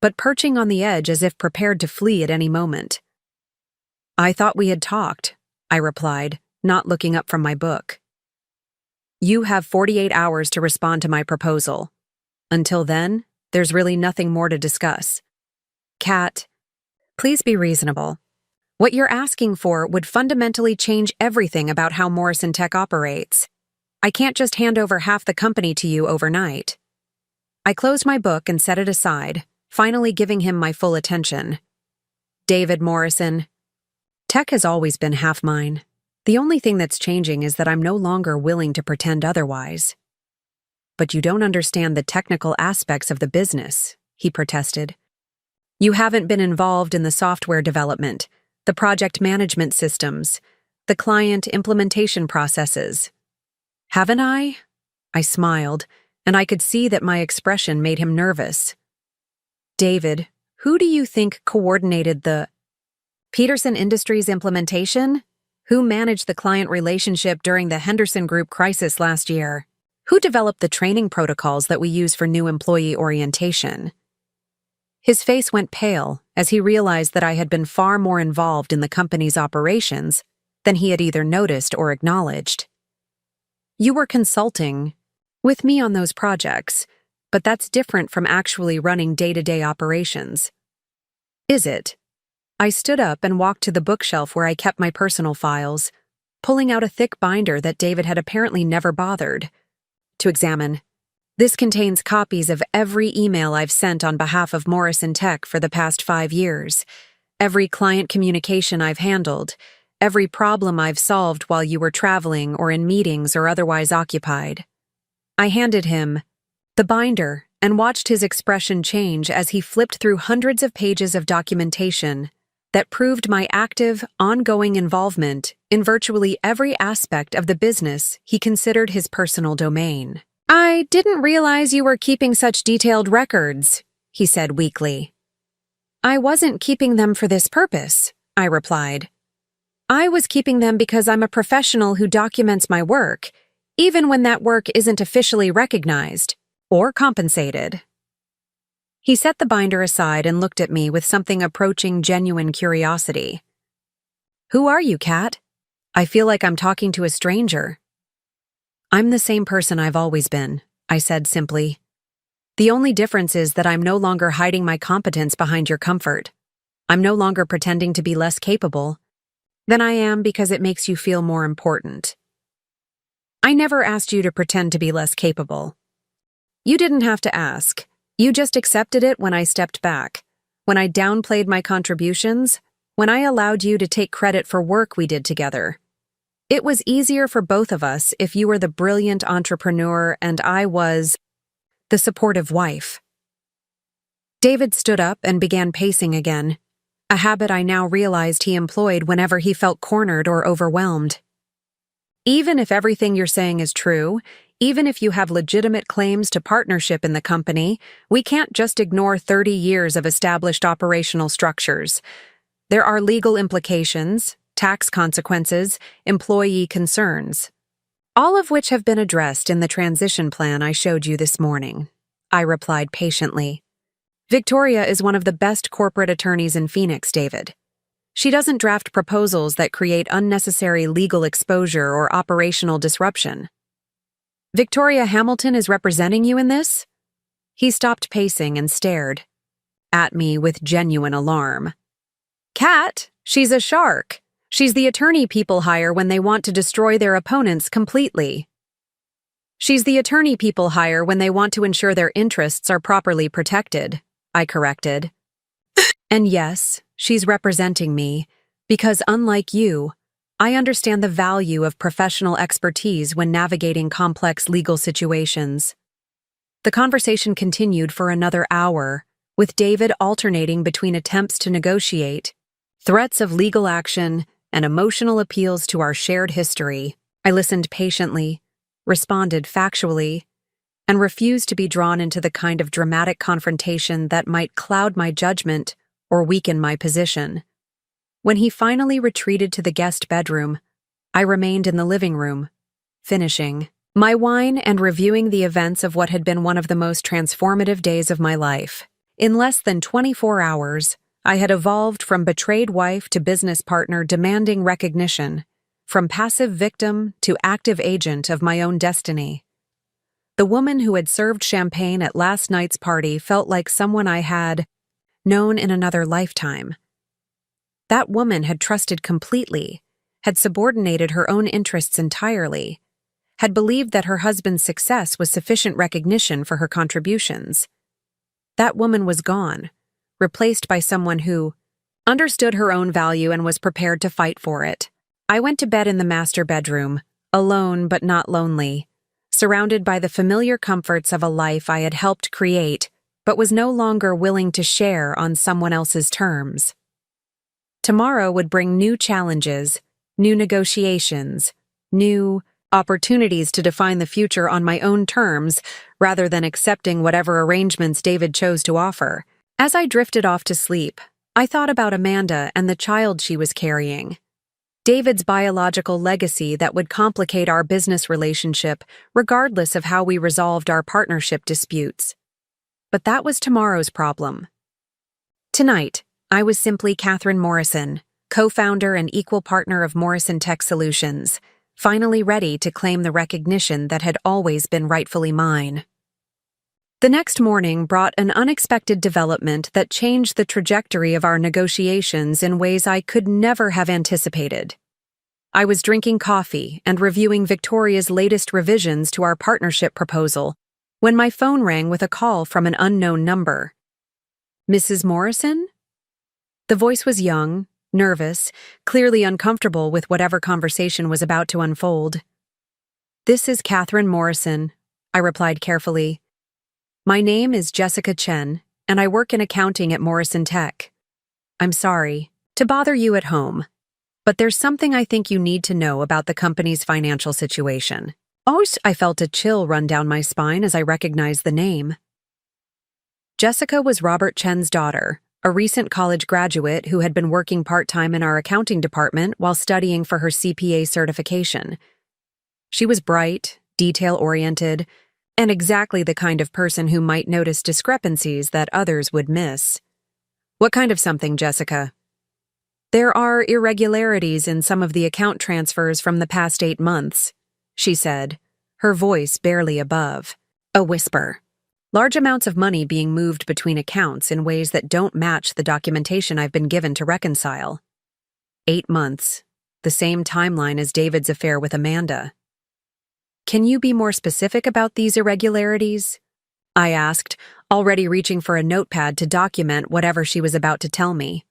but perching on the edge as if prepared to flee at any moment. "I thought we had talked," I replied, not looking up from my book. "You have 48 hours to respond to my proposal. Until then, there's really nothing more to discuss." "Kat, please be reasonable. What you're asking for would fundamentally change everything about how Morrison Tech operates. I can't just hand over half the company to you overnight." I closed my book and set it aside, finally giving him my full attention. "David Morrison, tech has always been half mine. The only thing that's changing is that I'm no longer willing to pretend otherwise." "But you don't understand the technical aspects of the business," he protested. "You haven't been involved in the software development, the project management systems, the client implementation processes." "Haven't I?" I smiled, and I could see that my expression made him nervous. "David, who do you think coordinated the Peterson Industries implementation? Who managed the client relationship during the Henderson Group crisis last year? Who developed the training protocols that we use for new employee orientation?" His face went pale as he realized that I had been far more involved in the company's operations than he had either noticed or acknowledged. "You were consulting with me on those projects, but that's different from actually running day-to-day operations." "Is it?" I stood up and walked to the bookshelf where I kept my personal files, pulling out a thick binder that David had apparently never bothered to examine. "This contains copies of every email I've sent on behalf of Morrison Tech for the past 5 years, every client communication I've handled, every problem I've solved while you were traveling or in meetings or otherwise occupied." I handed him the binder and watched his expression change as he flipped through hundreds of pages of documentation that proved my active, ongoing involvement in virtually every aspect of the business he considered his personal domain. "I didn't realize you were keeping such detailed records," he said weakly. "I wasn't keeping them for this purpose," I replied. "I was keeping them because I'm a professional who documents my work, even when that work isn't officially recognized or compensated." He set the binder aside and looked at me with something approaching genuine curiosity. "Who are you, Kat? I feel like I'm talking to a stranger." "I'm the same person I've always been," I said simply. "The only difference is that I'm no longer hiding my competence behind your comfort. I'm no longer pretending to be less capable than I am because it makes you feel more important." "I never asked you to pretend to be less capable." "You didn't have to ask. You just accepted it when I stepped back, when I downplayed my contributions, when I allowed you to take credit for work we did together. It was easier for both of us if you were the brilliant entrepreneur and I was the supportive wife." David stood up and began pacing again, a habit I now realized he employed whenever he felt cornered or overwhelmed. "Even if everything you're saying is true, even if you have legitimate claims to partnership in the company, we can't just ignore 30 years of established operational structures. There are legal implications, tax consequences, employee concerns, all of which have been addressed in the transition plan I showed you this morning," I replied patiently. "Victoria is one of the best corporate attorneys in Phoenix, David. She doesn't draft proposals that create unnecessary legal exposure or operational disruption. Victoria Hamilton is representing you in this? He stopped pacing and stared at me with genuine alarm. Kat, she's a shark. She's the attorney people hire when they want to destroy their opponents completely. She's the attorney people hire when they want to ensure their interests are properly protected, I corrected. And yes, she's representing me, because unlike you, I understand the value of professional expertise when navigating complex legal situations. The conversation continued for another hour, with David alternating between attempts to negotiate, threats of legal action, and emotional appeals to our shared history. I listened patiently, responded factually, and refused to be drawn into the kind of dramatic confrontation that might cloud my judgment or weaken my position. When he finally retreated to the guest bedroom, I remained in the living room, finishing my wine and reviewing the events of what had been one of the most transformative days of my life. In less than 24 hours, I had evolved from betrayed wife to business partner demanding recognition, from passive victim to active agent of my own destiny. The woman who had served champagne at last night's party felt like someone I had known in another lifetime. That woman had trusted completely, had subordinated her own interests entirely, had believed that her husband's success was sufficient recognition for her contributions. That woman was gone, replaced by someone who understood her own value and was prepared to fight for it. I went to bed in the master bedroom, alone but not lonely, surrounded by the familiar comforts of a life I had helped create, but was no longer willing to share on someone else's terms. Tomorrow would bring new challenges, new negotiations, new opportunities to define the future on my own terms rather than accepting whatever arrangements David chose to offer. As I drifted off to sleep, I thought about Amanda and the child she was carrying. David's biological legacy that would complicate our business relationship regardless of how we resolved our partnership disputes. But that was tomorrow's problem. Tonight, I was simply Catherine Morrison, co-founder and equal partner of Morrison Tech Solutions, finally ready to claim the recognition that had always been rightfully mine. The next morning brought an unexpected development that changed the trajectory of our negotiations in ways I could never have anticipated. I was drinking coffee and reviewing Victoria's latest revisions to our partnership proposal when my phone rang with a call from an unknown number. Mrs. Morrison? The voice was young, nervous, clearly uncomfortable with whatever conversation was about to unfold. This is Catherine Morrison, I replied carefully. My name is Jessica Chen, and I work in accounting at Morrison Tech. I'm sorry to bother you at home, but there's something I think you need to know about the company's financial situation. I felt a chill run down my spine as I recognized the name. Jessica was Robert Chen's daughter, a recent college graduate who had been working part-time in our accounting department while studying for her CPA certification. She was bright, detail-oriented, and exactly the kind of person who might notice discrepancies that others would miss. What kind of something, Jessica? There are irregularities in some of the account transfers from the past 8 months, she said, her voice barely above a whisper. Large amounts of money being moved between accounts in ways that don't match the documentation I've been given to reconcile. 8 months, the same timeline as David's affair with Amanda. Can you be more specific about these irregularities? I asked, already reaching for a notepad to document whatever she was about to tell me.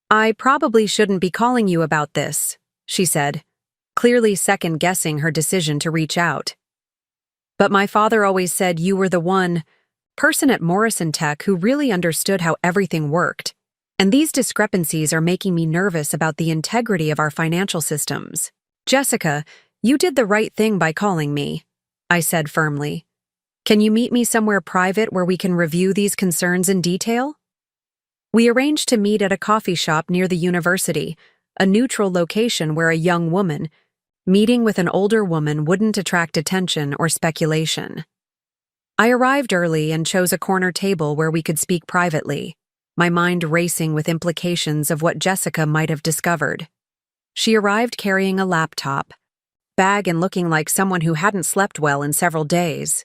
I probably shouldn't be calling you about this, she said, clearly second-guessing her decision to reach out. But my father always said you were the one person at Morrison Tech who really understood how everything worked, and these discrepancies are making me nervous about the integrity of our financial systems. Jessica, you did the right thing by calling me, I said firmly. Can you meet me somewhere private where we can review these concerns in detail? We arranged to meet at a coffee shop near the university, a neutral location where a young woman, meeting with an older woman wouldn't attract attention or speculation. I arrived early and chose a corner table where we could speak privately, my mind racing with implications of what Jessica might have discovered. She arrived carrying a laptop, bag and looking like someone who hadn't slept well in several days.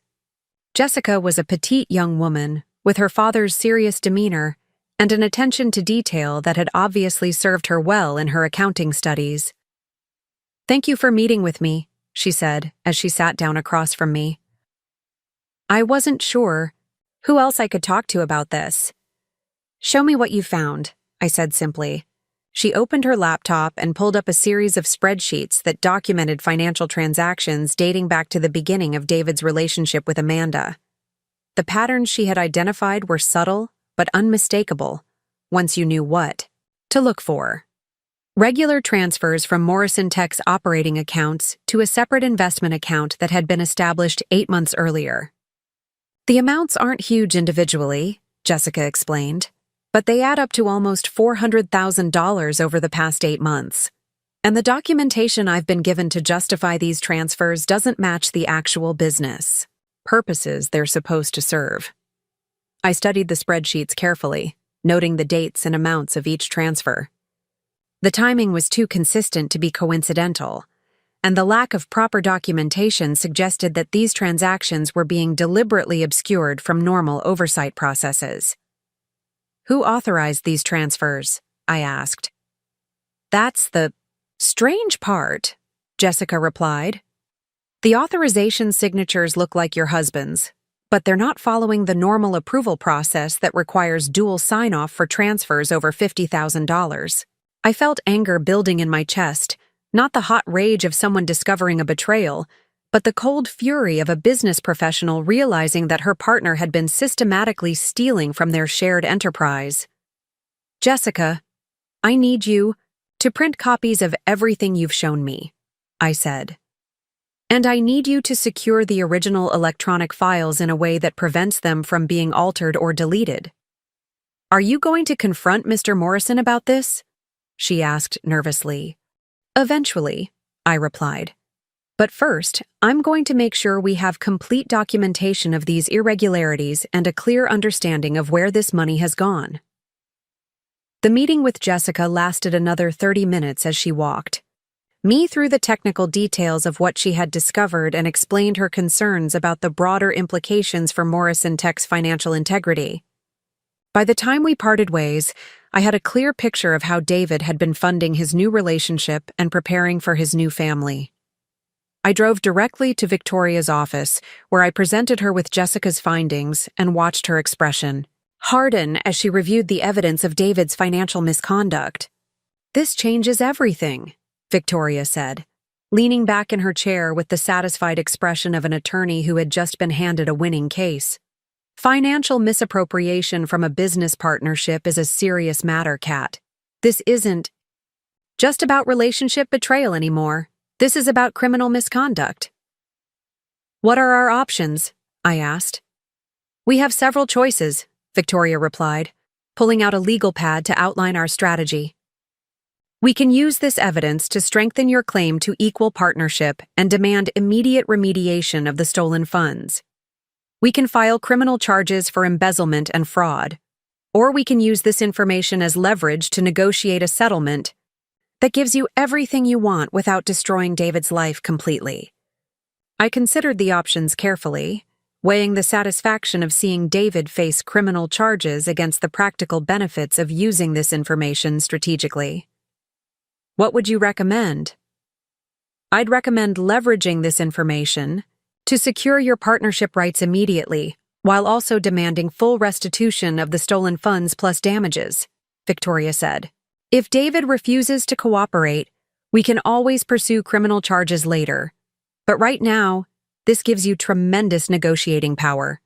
Jessica was a petite young woman, with her father's serious demeanor and an attention to detail that had obviously served her well in her accounting studies. "Thank you for meeting with me," she said as she sat down across from me. I wasn't sure who else I could talk to about this. "Show me what you found," I said simply. She opened her laptop and pulled up a series of spreadsheets that documented financial transactions dating back to the beginning of David's relationship with Amanda. The patterns she had identified were subtle but unmistakable, once you knew what to look for. Regular transfers from Morrison Tech's operating accounts to a separate investment account that had been established 8 months earlier. "The amounts aren't huge individually," Jessica explained, "but they add up to almost $400,000 over the past 8 months. And the documentation I've been given to justify these transfers doesn't match the actual business purposes they're supposed to serve." I studied the spreadsheets carefully, noting the dates and amounts of each transfer. The timing was too consistent to be coincidental, and the lack of proper documentation suggested that these transactions were being deliberately obscured from normal oversight processes. "Who authorized these transfers?" I asked. "That's the strange part," Jessica replied. "The authorization signatures look like your husband's, but they're not following the normal approval process that requires dual sign-off for transfers over $50,000. I felt anger building in my chest, not the hot rage of someone discovering a betrayal, but the cold fury of a business professional realizing that her partner had been systematically stealing from their shared enterprise. "Jessica, I need you to print copies of everything you've shown me," I said. "And I need you to secure the original electronic files in a way that prevents them from being altered or deleted." "Are you going to confront Mr. Morrison about this?" she asked nervously. "Eventually," I replied. "But first, I'm going to make sure we have complete documentation of these irregularities and a clear understanding of where this money has gone." The meeting with Jessica lasted another 30 minutes as she walked me through the technical details of what she had discovered and explained her concerns about the broader implications for Morrison Tech's financial integrity. By the time we parted ways, I had a clear picture of how David had been funding his new relationship and preparing for his new family. I drove directly to Victoria's office, where I presented her with Jessica's findings and watched her expression harden as she reviewed the evidence of David's financial misconduct. "This changes everything," Victoria said, leaning back in her chair with the satisfied expression of an attorney who had just been handed a winning case. "Financial misappropriation from a business partnership is a serious matter, Kat. This isn't just about relationship betrayal anymore. This is about criminal misconduct." "What are our options?" I asked. "We have several choices," Victoria replied, pulling out a legal pad to outline our strategy. "We can use this evidence to strengthen your claim to equal partnership and demand immediate remediation of the stolen funds. We can file criminal charges for embezzlement and fraud, or we can use this information as leverage to negotiate a settlement that gives you everything you want without destroying David's life completely." I considered the options carefully, weighing the satisfaction of seeing David face criminal charges against the practical benefits of using this information strategically. "What would you recommend?" "I'd recommend leveraging this information to secure your partnership rights immediately, while also demanding full restitution of the stolen funds plus damages," Victoria said. "If David refuses to cooperate, we can always pursue criminal charges later. But right now, this gives you tremendous negotiating power."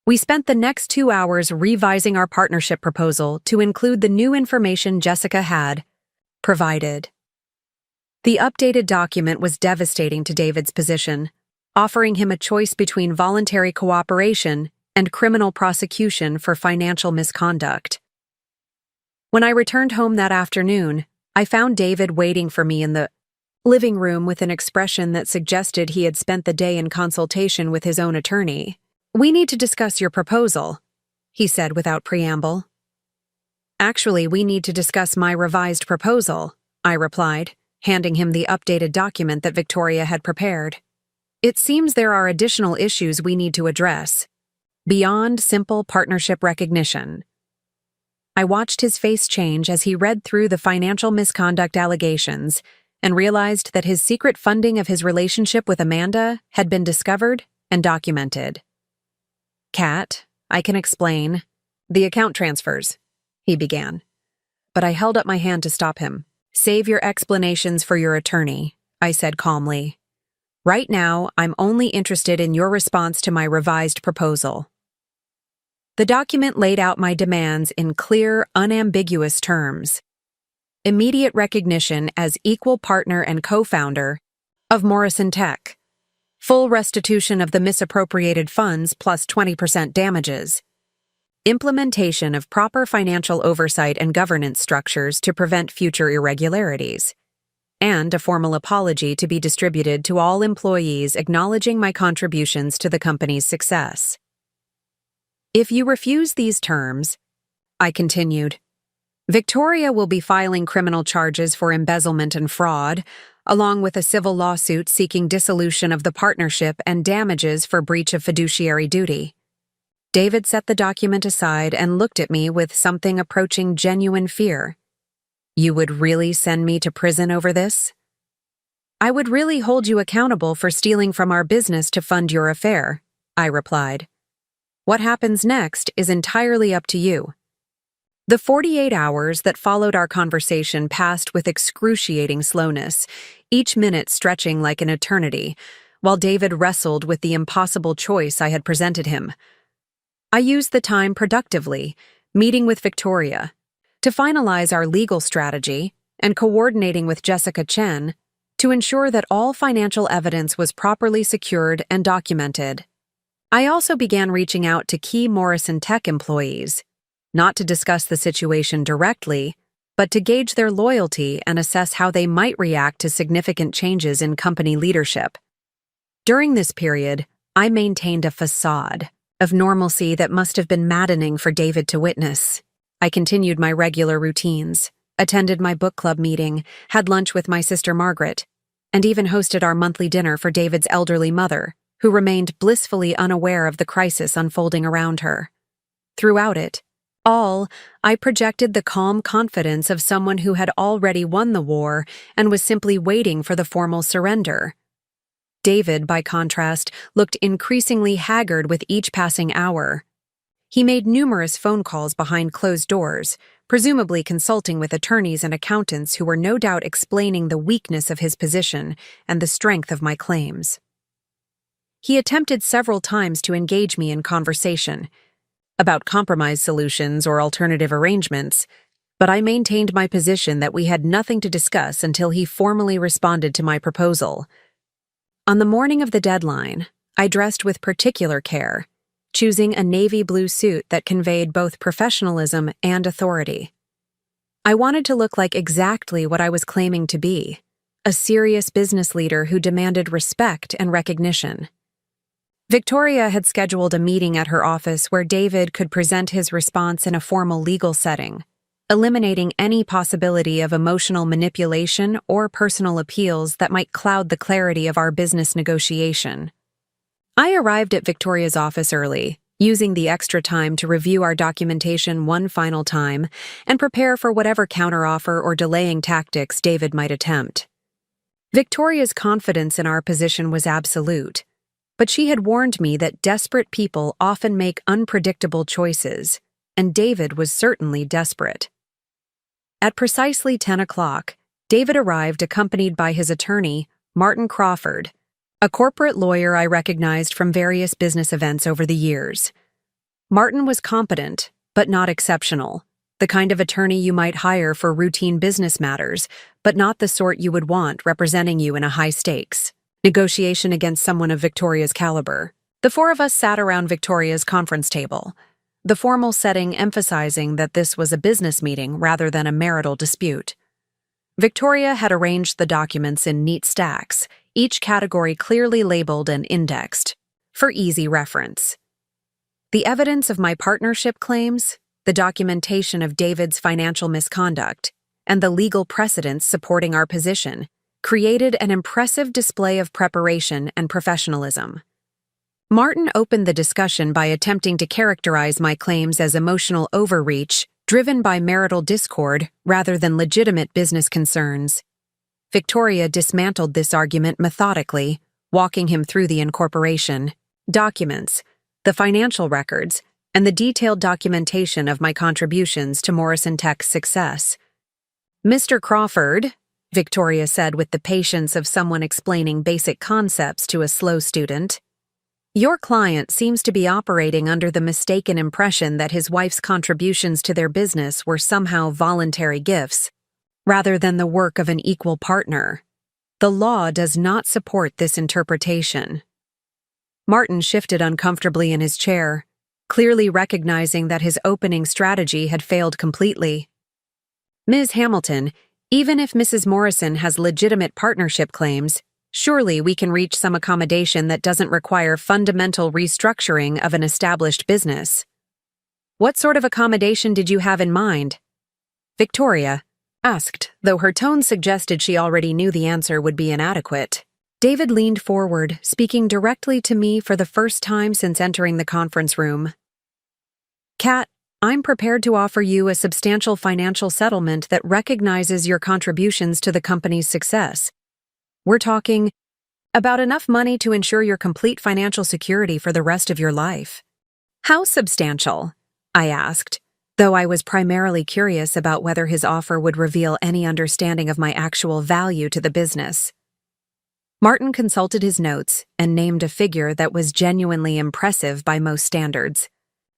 We spent the next 2 hours revising our partnership proposal to include the new information Jessica had provided. The updated document was devastating to David's position, offering him a choice between voluntary cooperation and criminal prosecution for financial misconduct. When I returned home that afternoon, I found David waiting for me in the living room with an expression that suggested he had spent the day in consultation with his own attorney. "We need to discuss your proposal," he said without preamble. "Actually, we need to discuss my revised proposal," I replied, handing him the updated document that Victoria had prepared. "It seems there are additional issues we need to address, beyond simple partnership recognition." I watched his face change as he read through the financial misconduct allegations and realized that his secret funding of his relationship with Amanda had been discovered and documented. "Kat, I can explain. The account transfers," he began. But I held up my hand to stop him. "Save your explanations for your attorney," I said calmly. "Right now, I'm only interested in your response to my revised proposal." The document laid out my demands in clear, unambiguous terms. Immediate recognition as equal partner and co-founder of Morrison Tech. Full restitution of the misappropriated funds plus 20% damages. Implementation of proper financial oversight and governance structures to prevent future irregularities. And a formal apology to be distributed to all employees acknowledging my contributions to the company's success. "If you refuse these terms," I continued, "Victoria will be filing criminal charges for embezzlement and fraud, along with a civil lawsuit seeking dissolution of the partnership and damages for breach of fiduciary duty." David set the document aside and looked at me with something approaching genuine fear. "You would really send me to prison over this?" "I would really hold you accountable for stealing from our business to fund your affair," I replied. "What happens next is entirely up to you." The 48 hours that followed our conversation passed with excruciating slowness, each minute stretching like an eternity, while David wrestled with the impossible choice I had presented him. I used the time productively, meeting with Victoria, to finalize our legal strategy and coordinating with Jessica Chen to ensure that all financial evidence was properly secured and documented. I also began reaching out to key Morrison Tech employees, not to discuss the situation directly, but to gauge their loyalty and assess how they might react to significant changes in company leadership. During this period, I maintained a facade of normalcy that must have been maddening for David to witness. I continued my regular routines, attended my book club meeting, had lunch with my sister Margaret, and even hosted our monthly dinner for David's elderly mother, who remained blissfully unaware of the crisis unfolding around her. Throughout it all, I projected the calm confidence of someone who had already won the war and was simply waiting for the formal surrender. David, by contrast, looked increasingly haggard with each passing hour. He made numerous phone calls behind closed doors, presumably consulting with attorneys and accountants who were no doubt explaining the weakness of his position and the strength of my claims. He attempted several times to engage me in conversation about compromise solutions or alternative arrangements, but I maintained my position that we had nothing to discuss until he formally responded to my proposal. On the morning of the deadline, I dressed with particular care, choosing a navy blue suit that conveyed both professionalism and authority. I wanted to look like exactly what I was claiming to be, a serious business leader who demanded respect and recognition. Victoria had scheduled a meeting at her office where David could present his response in a formal legal setting, eliminating any possibility of emotional manipulation or personal appeals that might cloud the clarity of our business negotiation. I arrived at Victoria's office early, using the extra time to review our documentation one final time and prepare for whatever counteroffer or delaying tactics David might attempt. Victoria's confidence in our position was absolute, but she had warned me that desperate people often make unpredictable choices, and David was certainly desperate. At precisely 10 o'clock, David arrived accompanied by his attorney, Martin Crawford, a corporate lawyer I recognized from various business events over the years. Martin was competent, but not exceptional, the kind of attorney you might hire for routine business matters, but not the sort you would want representing you in a high-stakes negotiation against someone of Victoria's caliber. The four of us sat around Victoria's conference table, the formal setting emphasizing that this was a business meeting rather than a marital dispute. Victoria had arranged the documents in neat stacks, each category clearly labeled and indexed, for easy reference. The evidence of my partnership claims, the documentation of David's financial misconduct, and the legal precedents supporting our position created an impressive display of preparation and professionalism. Martin opened the discussion by attempting to characterize my claims as emotional overreach driven by marital discord rather than legitimate business concerns. Victoria dismantled this argument methodically, walking him through the incorporation, documents, the financial records, and the detailed documentation of my contributions to Morrison Tech's success. "Mr. Crawford," Victoria said with the patience of someone explaining basic concepts to a slow student, "your client seems to be operating under the mistaken impression that his wife's contributions to their business were somehow voluntary gifts, rather than the work of an equal partner. The law does not support this interpretation." Martin shifted uncomfortably in his chair, clearly recognizing that his opening strategy had failed completely. "Ms. Hamilton, even if Mrs. Morrison has legitimate partnership claims, surely we can reach some accommodation that doesn't require fundamental restructuring of an established business." "What sort of accommodation did you have in mind?" Victoria asked, though her tone suggested she already knew the answer would be inadequate. David leaned forward, speaking directly to me for the first time since entering the conference room. "Kat, I'm prepared to offer you a substantial financial settlement that recognizes your contributions to the company's success. We're talking about enough money to ensure your complete financial security for the rest of your life." "How substantial?" I asked, though I was primarily curious about whether his offer would reveal any understanding of my actual value to the business. Martin consulted his notes and named a figure that was genuinely impressive by most standards,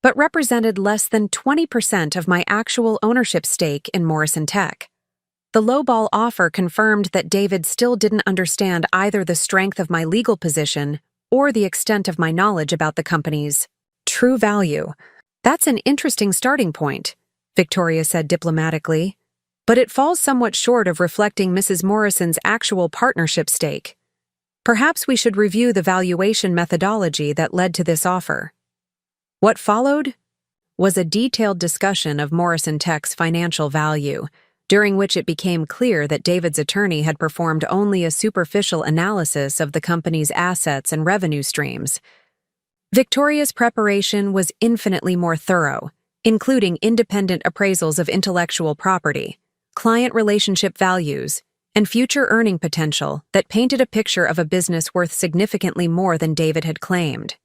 but represented less than 20% of my actual ownership stake in Morrison Tech. The lowball offer confirmed that David still didn't understand either the strength of my legal position or the extent of my knowledge about the company's true value. "That's an interesting starting point," Victoria said diplomatically, "but it falls somewhat short of reflecting Mrs. Morrison's actual partnership stake. Perhaps we should review the valuation methodology that led to this offer." What followed was a detailed discussion of Morrison Tech's financial value, during which it became clear that David's attorney had performed only a superficial analysis of the company's assets and revenue streams. Victoria's preparation was infinitely more thorough, including independent appraisals of intellectual property, client relationship values, and future earning potential that painted a picture of a business worth significantly more than David had claimed.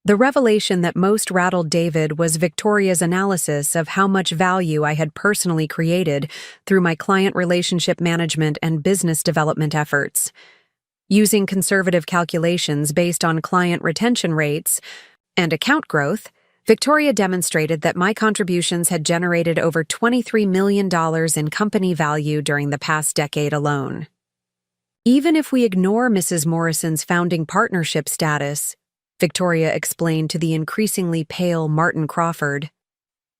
The revelation that most rattled David was Victoria's analysis of how much value I had personally created through my client relationship management and business development efforts. Using conservative calculations based on client retention rates and account growth, Victoria demonstrated that my contributions had generated over $23 million in company value during the past decade alone. Even if we ignore Mrs. Morrison's founding partnership status, Victoria explained to the increasingly pale Martin Crawford,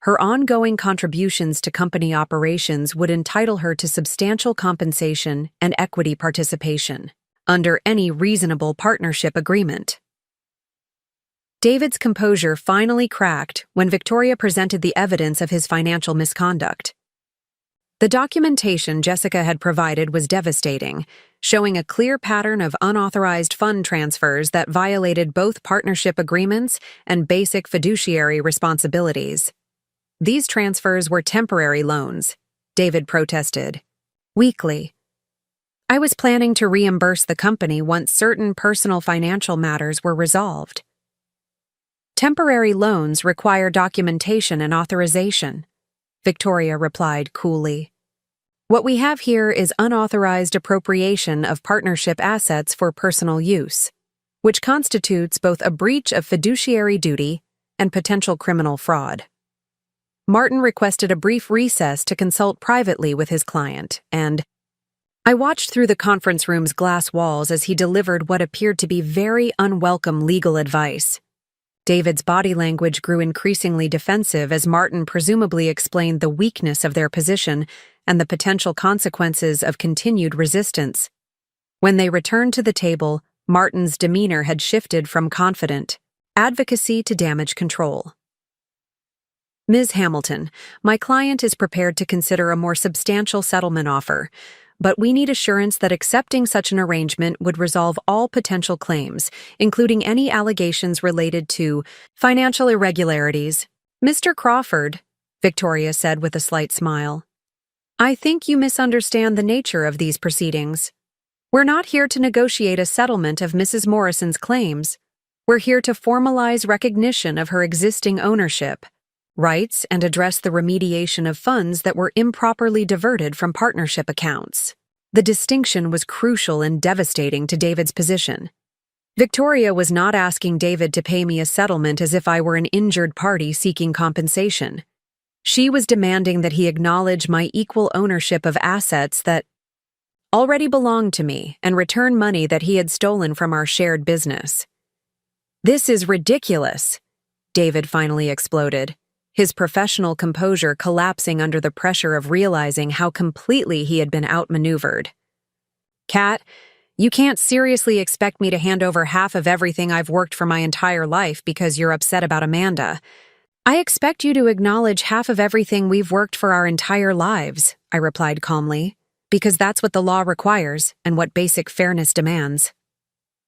her ongoing contributions to company operations would entitle her to substantial compensation and equity participation under any reasonable partnership agreement. David's composure finally cracked when Victoria presented the evidence of his financial misconduct. The documentation Jessica had provided was devastating, showing a clear pattern of unauthorized fund transfers that violated both partnership agreements and basic fiduciary responsibilities. "These transfers were temporary loans," David protested. Weakly, "I was planning to reimburse the company once certain personal financial matters were resolved." "Temporary loans require documentation and authorization," Victoria replied coolly. "What we have here is unauthorized appropriation of partnership assets for personal use, which constitutes both a breach of fiduciary duty and potential criminal fraud." Martin requested a brief recess to consult privately with his client, and I watched through the conference room's glass walls as he delivered what appeared to be very unwelcome legal advice. David's body language grew increasingly defensive as Martin presumably explained the weakness of their position and the potential consequences of continued resistance. When they returned to the table, Martin's demeanor had shifted from confident advocacy to damage control. "Ms. Hamilton, my client is prepared to consider a more substantial settlement offer, but we need assurance that accepting such an arrangement would resolve all potential claims, including any allegations related to financial irregularities. Mr. Crawford, Victoria said with a slight smile, I think you misunderstand the nature of these proceedings. We're not here to negotiate a settlement of Mrs. Morrison's claims. We're here to formalize recognition of her existing ownership, rights, and address the remediation of funds that were improperly diverted from partnership accounts. The distinction was crucial and devastating to David's position. Victoria was not asking David to pay me a settlement as if I were an injured party seeking compensation. She was demanding that he acknowledge my equal ownership of assets that already belonged to me and return money that he had stolen from our shared business. This is ridiculous, David finally exploded, his professional composure collapsing under the pressure of realizing how completely he had been outmaneuvered. Kat, you can't seriously expect me to hand over half of everything I've worked for my entire life because you're upset about Amanda. I expect you to acknowledge half of everything we've worked for our entire lives, I replied calmly, because that's what the law requires and what basic fairness demands.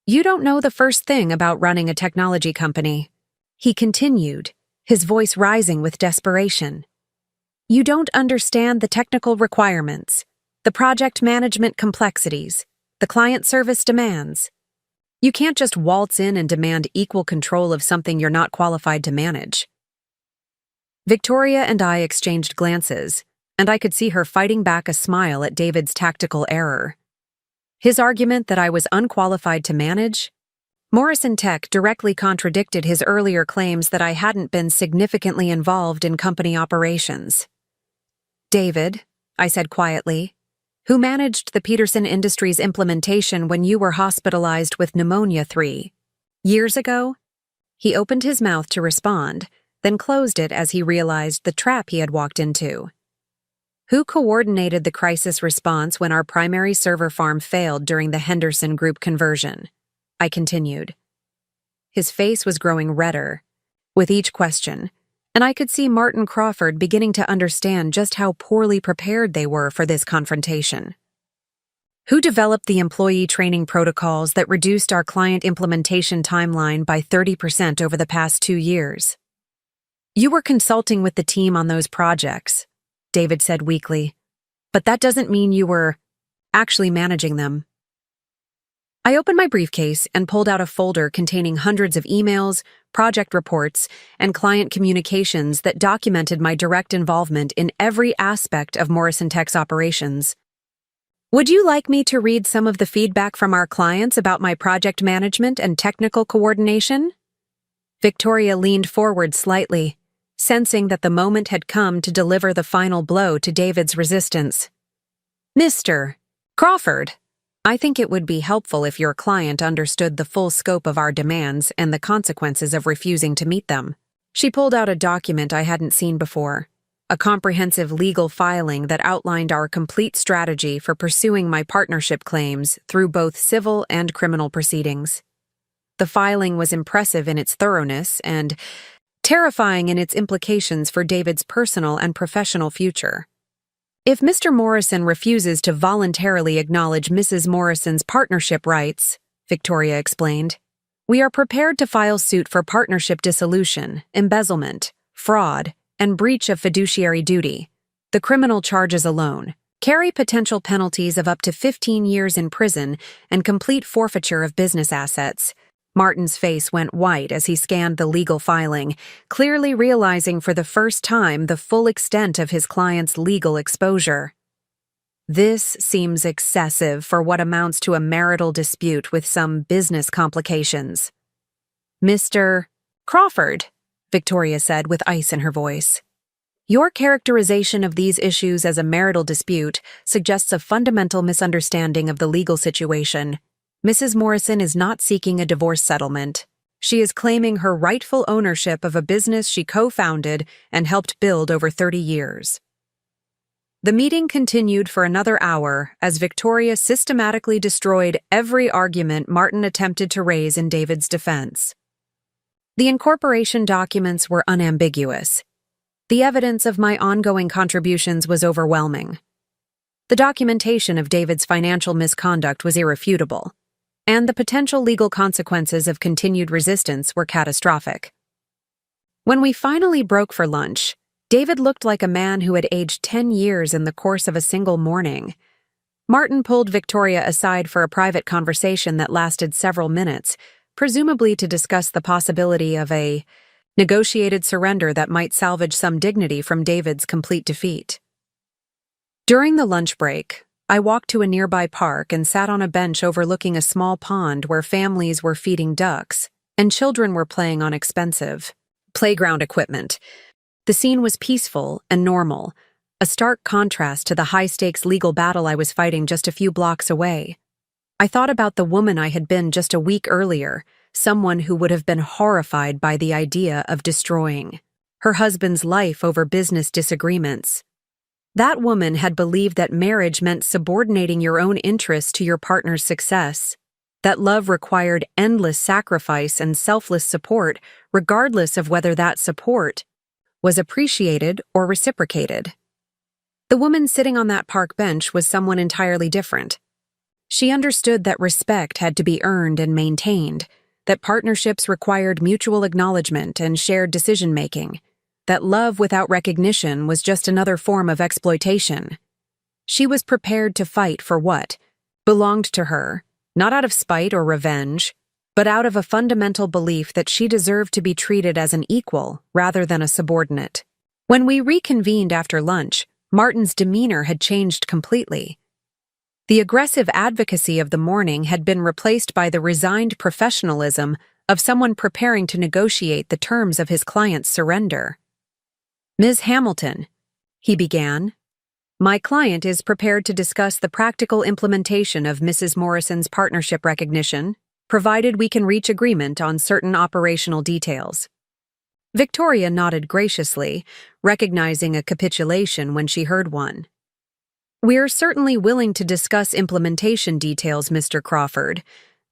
You don't know the first thing about running a technology company, he continued, his voice rising with desperation. You don't understand the technical requirements, the project management complexities, the client service demands. You can't just waltz in and demand equal control of something you're not qualified to manage. Victoria and I exchanged glances, and I could see her fighting back a smile at David's tactical error. His argument that I was unqualified to manage? Morrison Tech directly contradicted his earlier claims that I hadn't been significantly involved in company operations. David, I said quietly, who managed the Peterson Industries implementation when you were hospitalized with pneumonia 3 years ago? He opened his mouth to respond, then closed it as he realized the trap he had walked into. Who coordinated the crisis response when our primary server farm failed during the Henderson Group conversion? I continued. His face was growing redder with each question, and I could see Martin Crawford beginning to understand just how poorly prepared they were for this confrontation. Who developed the employee training protocols that reduced our client implementation timeline by 30% over the past 2 years? You were consulting with the team on those projects, David said weakly, but that doesn't mean you were actually managing them. I opened my briefcase and pulled out a folder containing hundreds of emails, project reports, and client communications that documented my direct involvement in every aspect of Morrison Tech's operations. Would you like me to read some of the feedback from our clients about my project management and technical coordination? Victoria leaned forward slightly, sensing that the moment had come to deliver the final blow to David's resistance. Mr. Crawford, I think it would be helpful if your client understood the full scope of our demands and the consequences of refusing to meet them. She pulled out a document I hadn't seen before, a comprehensive legal filing that outlined our complete strategy for pursuing my partnership claims through both civil and criminal proceedings. The filing was impressive in its thoroughness and terrifying in its implications for David's personal and professional future. If Mr. Morrison refuses to voluntarily acknowledge Mrs. Morrison's partnership rights, Victoria explained, we are prepared to file suit for partnership dissolution, embezzlement, fraud, and breach of fiduciary duty. The criminal charges alone carry potential penalties of up to 15 years in prison and complete forfeiture of business assets. Martin's face went white as he scanned the legal filing, clearly realizing for the first time the full extent of his client's legal exposure. This seems excessive for what amounts to a marital dispute with some business complications. Mr. Crawford, Victoria said with ice in her voice. Your characterization of these issues as a marital dispute suggests a fundamental misunderstanding of the legal situation. Mrs. Morrison is not seeking a divorce settlement. She is claiming her rightful ownership of a business she co-founded and helped build over 30 years. The meeting continued for another hour as Victoria systematically destroyed every argument Martin attempted to raise in David's defense. The incorporation documents were unambiguous. The evidence of my ongoing contributions was overwhelming. The documentation of David's financial misconduct was irrefutable, and the potential legal consequences of continued resistance were catastrophic. When we finally broke for lunch, David looked like a man who had aged 10 years in the course of a single morning. Martin pulled Victoria aside for a private conversation that lasted several minutes, presumably to discuss the possibility of a negotiated surrender that might salvage some dignity from David's complete defeat. During the lunch break, I walked to a nearby park and sat on a bench overlooking a small pond where families were feeding ducks and children were playing on expensive playground equipment. The scene was peaceful and normal, a stark contrast to the high-stakes legal battle I was fighting just a few blocks away. I thought about the woman I had been just a week earlier, someone who would have been horrified by the idea of destroying her husband's life over business disagreements. That woman had believed that marriage meant subordinating your own interests to your partner's success, that love required endless sacrifice and selfless support, regardless of whether that support was appreciated or reciprocated. The woman sitting on that park bench was someone entirely different. She understood that respect had to be earned and maintained, that partnerships required mutual acknowledgement and shared decision-making, that love without recognition was just another form of exploitation. She was prepared to fight for what belonged to her, not out of spite or revenge, but out of a fundamental belief that she deserved to be treated as an equal rather than a subordinate. When we reconvened after lunch, Martin's demeanor had changed completely. The aggressive advocacy of the morning had been replaced by the resigned professionalism of someone preparing to negotiate the terms of his client's surrender. "Ms. Hamilton," he began, "my client is prepared to discuss the practical implementation of Mrs. Morrison's partnership recognition, provided we can reach agreement on certain operational details." Victoria nodded graciously, recognizing a capitulation when she heard one. "We're certainly willing to discuss implementation details, Mr. Crawford.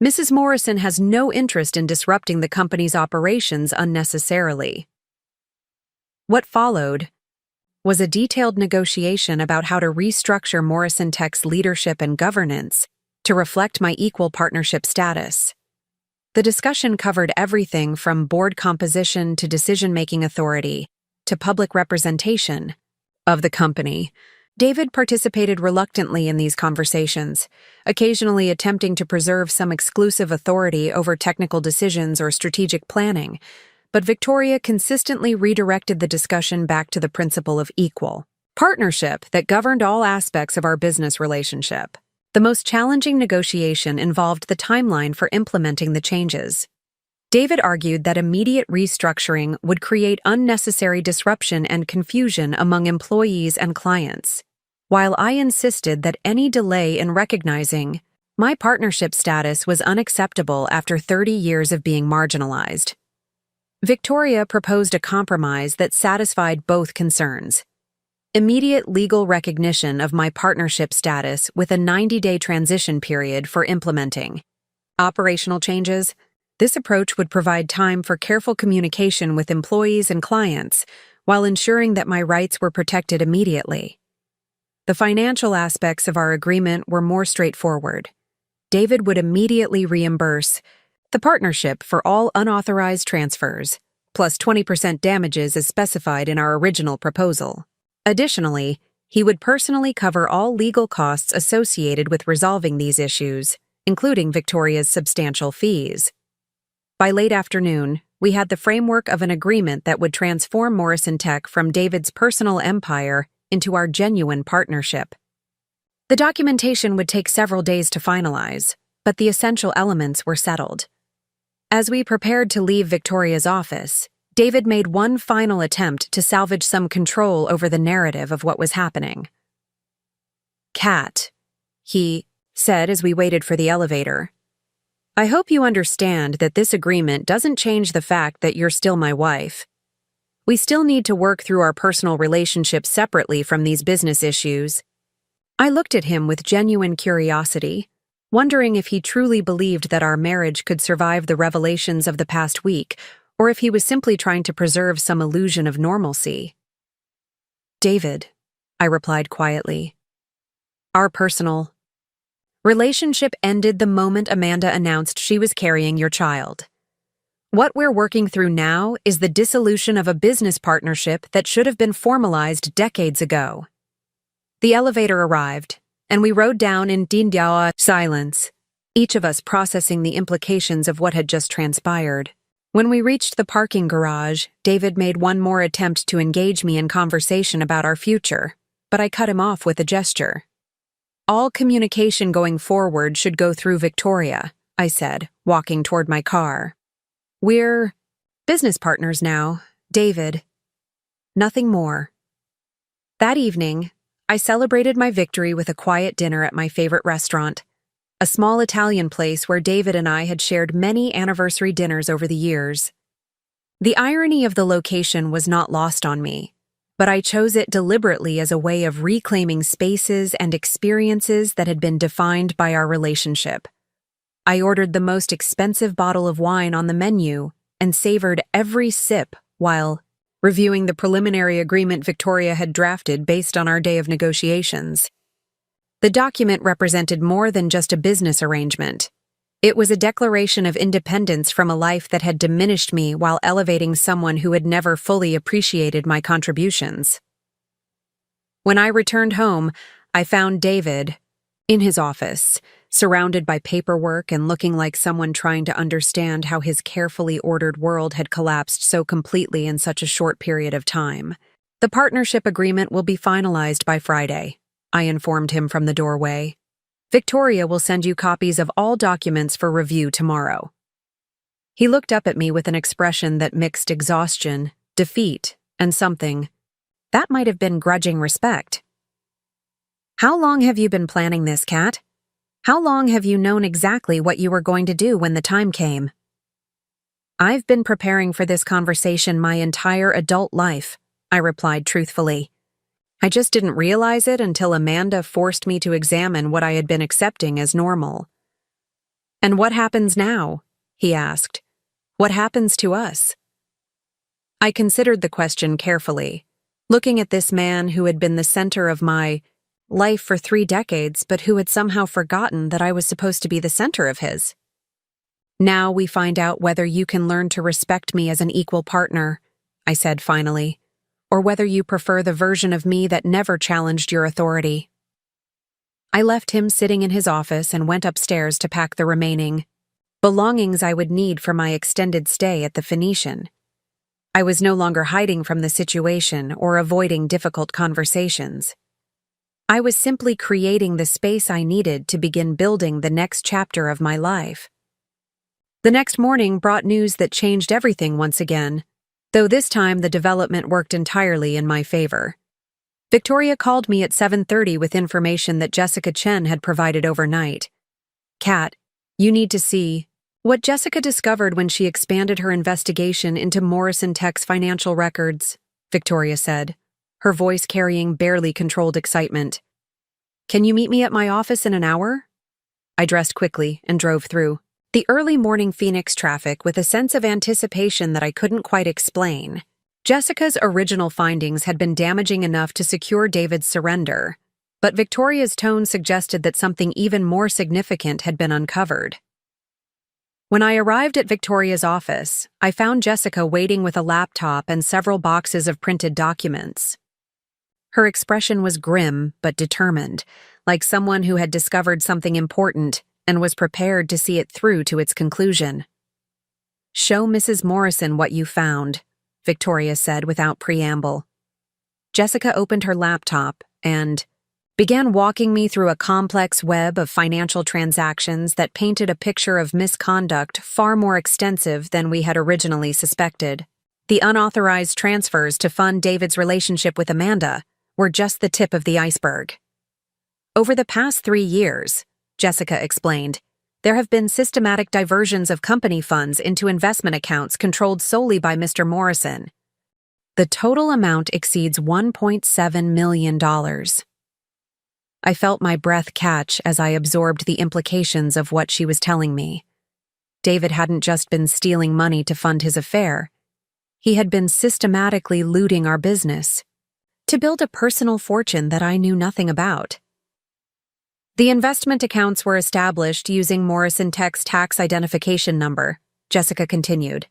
Mrs. Morrison has no interest in disrupting the company's operations unnecessarily." What followed was a detailed negotiation about how to restructure Morrison Tech's leadership and governance to reflect my equal partnership status. The discussion covered everything from board composition to decision-making authority to public representation of the company. David participated reluctantly in these conversations, occasionally attempting to preserve some exclusive authority over technical decisions or strategic planning, but Victoria consistently redirected the discussion back to the principle of equal partnership that governed all aspects of our business relationship. The most challenging negotiation involved the timeline for implementing the changes. David argued that immediate restructuring would create unnecessary disruption and confusion among employees and clients, while I insisted that any delay in recognizing my partnership status was unacceptable after 30 years of being marginalized. Victoria proposed a compromise that satisfied both concerns: immediate legal recognition of my partnership status with a 90-day transition period for implementing operational changes. This approach would provide time for careful communication with employees and clients while ensuring that my rights were protected immediately. The financial aspects of our agreement were more straightforward. David would immediately reimburse the partnership for all unauthorized transfers, plus 20% damages as specified in our original proposal. Additionally, he would personally cover all legal costs associated with resolving these issues, including Victoria's substantial fees. By late afternoon, we had the framework of an agreement that would transform Morrison Tech from David's personal empire into our genuine partnership. The documentation would take several days to finalize, but the essential elements were settled. As we prepared to leave Victoria's office, David made one final attempt to salvage some control over the narrative of what was happening. "Kat," he said as we waited for the elevator, "I hope you understand that this agreement doesn't change the fact that you're still my wife. We still need to work through our personal relationships separately from these business issues." I looked at him with genuine curiosity, wondering if he truly believed that our marriage could survive the revelations of the past week, or if he was simply trying to preserve some illusion of normalcy. "David," I replied quietly, Our personal relationship ended the moment Amanda announced she was carrying your child. What we're working through now is the dissolution of a business partnership that should have been formalized decades ago. The elevator arrived, and we rode down in Dindawa silence, each of us processing the implications of what had just transpired. When we reached the parking garage, David made one more attempt to engage me in conversation about our future, but I cut him off with a gesture. All communication going forward should go through Victoria, I said, walking toward my car. We're business partners now, David. Nothing more. That evening, I celebrated my victory with a quiet dinner at my favorite restaurant, a small Italian place where David and I had shared many anniversary dinners over the years. The irony of the location was not lost on me, but I chose it deliberately as a way of reclaiming spaces and experiences that had been defined by our relationship. I ordered the most expensive bottle of wine on the menu and savored every sip while reviewing the preliminary agreement Victoria had drafted based on our day of negotiations. The document represented more than just a business arrangement. It was a declaration of independence from a life that had diminished me while elevating someone who had never fully appreciated my contributions. When I returned home, I found David in his office, surrounded by paperwork and looking like someone trying to understand how his carefully ordered world had collapsed so completely in such a short period of time. The partnership agreement will be finalized by Friday, I informed him from the doorway. Victoria will send you copies of all documents for review tomorrow. He looked up at me with an expression that mixed exhaustion, defeat, and something that might have been grudging respect. How long have you been planning this, Kat? How long have you known exactly what you were going to do when the time came? I've been preparing for this conversation my entire adult life, I replied truthfully. I just didn't realize it until Amanda forced me to examine what I had been accepting as normal. And what happens now? He asked. What happens to us? I considered the question carefully, looking at this man who had been the center of my life for 3 decades, but who had somehow forgotten that I was supposed to be the center of his. Now we find out whether you can learn to respect me as an equal partner, I said finally, or whether you prefer the version of me that never challenged your authority. I left him sitting in his office and went upstairs to pack the remaining belongings I would need for my extended stay at the Phoenician. I was no longer hiding from the situation or avoiding difficult conversations. I was simply creating the space I needed to begin building the next chapter of my life. The next morning brought news that changed everything once again, though this time the development worked entirely in my favor. Victoria called me at 7:30 with information that Jessica Chen had provided overnight. Kat, you need to see what Jessica discovered when she expanded her investigation into Morrison Tech's financial records, Victoria said, her voice carrying barely controlled excitement. Can you meet me at my office in an hour? I dressed quickly and drove through the early morning Phoenix traffic with a sense of anticipation that I couldn't quite explain. Jessica's original findings had been damaging enough to secure David's surrender, but Victoria's tone suggested that something even more significant had been uncovered. When I arrived at Victoria's office, I found Jessica waiting with a laptop and several boxes of printed documents. Her expression was grim but determined, like someone who had discovered something important and was prepared to see it through to its conclusion. Show Mrs. Morrison what you found, Victoria said without preamble. Jessica opened her laptop and began walking me through a complex web of financial transactions that painted a picture of misconduct far more extensive than we had originally suspected. The unauthorized transfers to fund David's relationship with Amanda were just the tip of the iceberg. Over the past 3 years, Jessica explained, there have been systematic diversions of company funds into investment accounts controlled solely by Mr. Morrison. The total amount exceeds $1.7 million. I felt my breath catch as I absorbed the implications of what she was telling me. David hadn't just been stealing money to fund his affair. He had been systematically looting our business to build a personal fortune that I knew nothing about. The investment accounts were established using Morrison Tech's tax identification number, Jessica continued.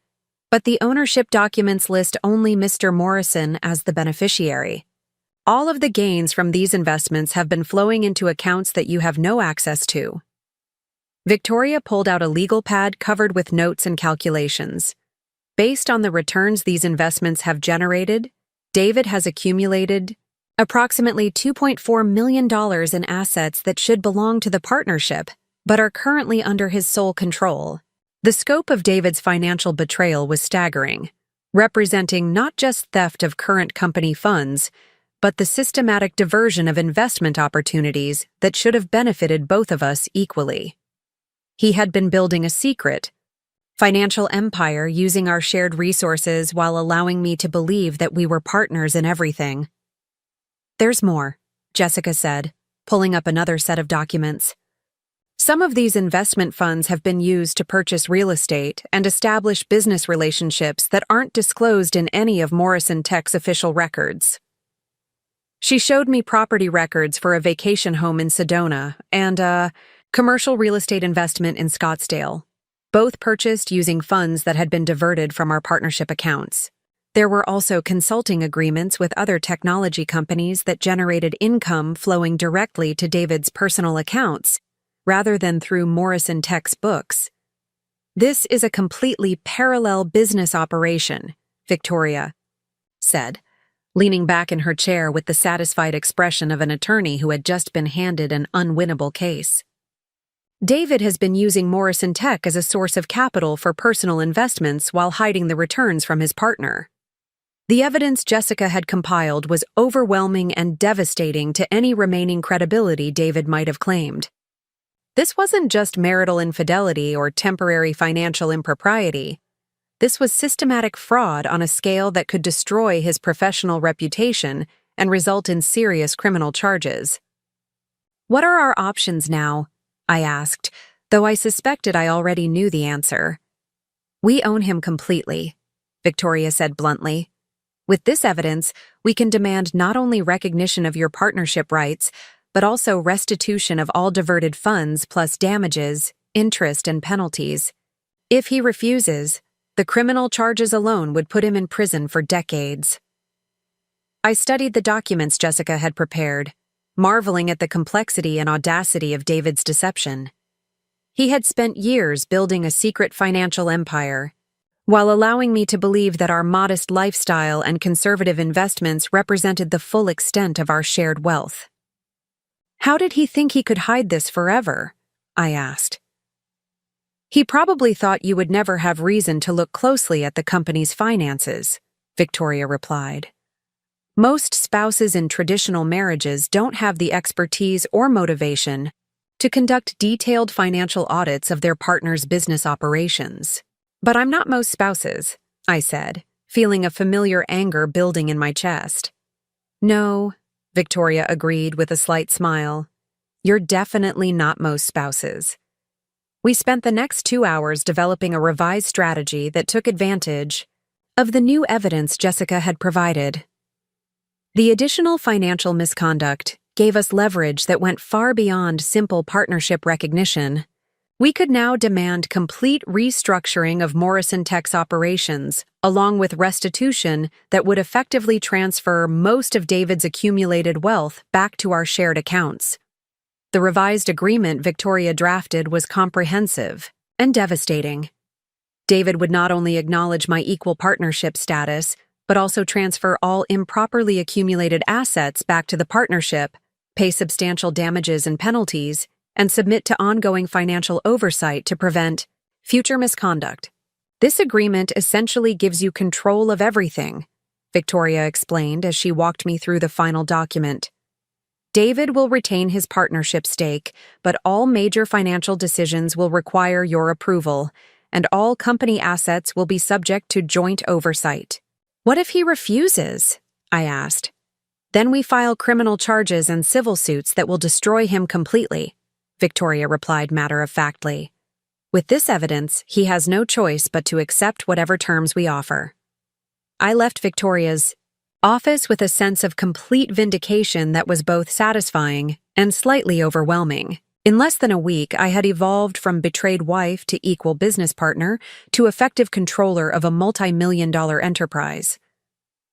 But the ownership documents list only Mr. Morrison as the beneficiary. All of the gains from these investments have been flowing into accounts that you have no access to. Victoria pulled out a legal pad covered with notes and calculations. Based on the returns these investments have generated, David has accumulated approximately $2.4 million in assets that should belong to the partnership, but are currently under his sole control. The scope of David's financial betrayal was staggering, representing not just theft of current company funds, but the systematic diversion of investment opportunities that should have benefited both of us equally. He had been building a secret, financial empire using our shared resources while allowing me to believe that we were partners in everything. There's more, Jessica said, pulling up another set of documents. Some of these investment funds have been used to purchase real estate and establish business relationships that aren't disclosed in any of Morrison Tech's official records. She showed me property records for a vacation home in Sedona and a commercial real estate investment in Scottsdale, both purchased using funds that had been diverted from our partnership accounts. There were also consulting agreements with other technology companies that generated income flowing directly to David's personal accounts, rather than through Morrison Tech's books. This is a completely parallel business operation, Victoria said, leaning back in her chair with the satisfied expression of an attorney who had just been handed an unwinnable case. David has been using Morrison Tech as a source of capital for personal investments while hiding the returns from his partner. The evidence Jessica had compiled was overwhelming and devastating to any remaining credibility David might have claimed. This wasn't just marital infidelity or temporary financial impropriety. This was systematic fraud on a scale that could destroy his professional reputation and result in serious criminal charges. "What are our options now?" I asked, though I suspected I already knew the answer. "We own him completely," Victoria said bluntly. "With this evidence, we can demand not only recognition of your partnership rights, but also restitution of all diverted funds plus damages, interest, and penalties. If he refuses, the criminal charges alone would put him in prison for decades." I studied the documents Jessica had prepared, marveling at the complexity and audacity of David's deception. He had spent years building a secret financial empire, while allowing me to believe that our modest lifestyle and conservative investments represented the full extent of our shared wealth. "How did he think he could hide this forever?" I asked. "He probably thought you would never have reason to look closely at the company's finances," Victoria replied. "Most spouses in traditional marriages don't have the expertise or motivation to conduct detailed financial audits of their partner's business operations." "But I'm not most spouses," I said, feeling a familiar anger building in my chest. "No," Victoria agreed with a slight smile. "You're definitely not most spouses." We spent the next 2 hours developing a revised strategy that took advantage of the new evidence Jessica had provided. The additional financial misconduct gave us leverage that went far beyond simple partnership recognition. We could now demand complete restructuring of Morrison Tech's operations, along with restitution that would effectively transfer most of David's accumulated wealth back to our shared accounts. The revised agreement Victoria drafted was comprehensive and devastating. David would not only acknowledge my equal partnership status, but also transfer all improperly accumulated assets back to the partnership, pay substantial damages and penalties, and submit to ongoing financial oversight to prevent future misconduct. "This agreement essentially gives you control of everything," Victoria explained as she walked me through the final document. "David will retain his partnership stake, but all major financial decisions will require your approval, and all company assets will be subject to joint oversight." "What if he refuses?" I asked. "Then we file criminal charges and civil suits that will destroy him completely," Victoria replied matter-of-factly. "With this evidence, he has no choice but to accept whatever terms we offer." I left Victoria's office with a sense of complete vindication that was both satisfying and slightly overwhelming. In less than a week, I had evolved from betrayed wife to equal business partner to effective controller of a multi-million-dollar enterprise.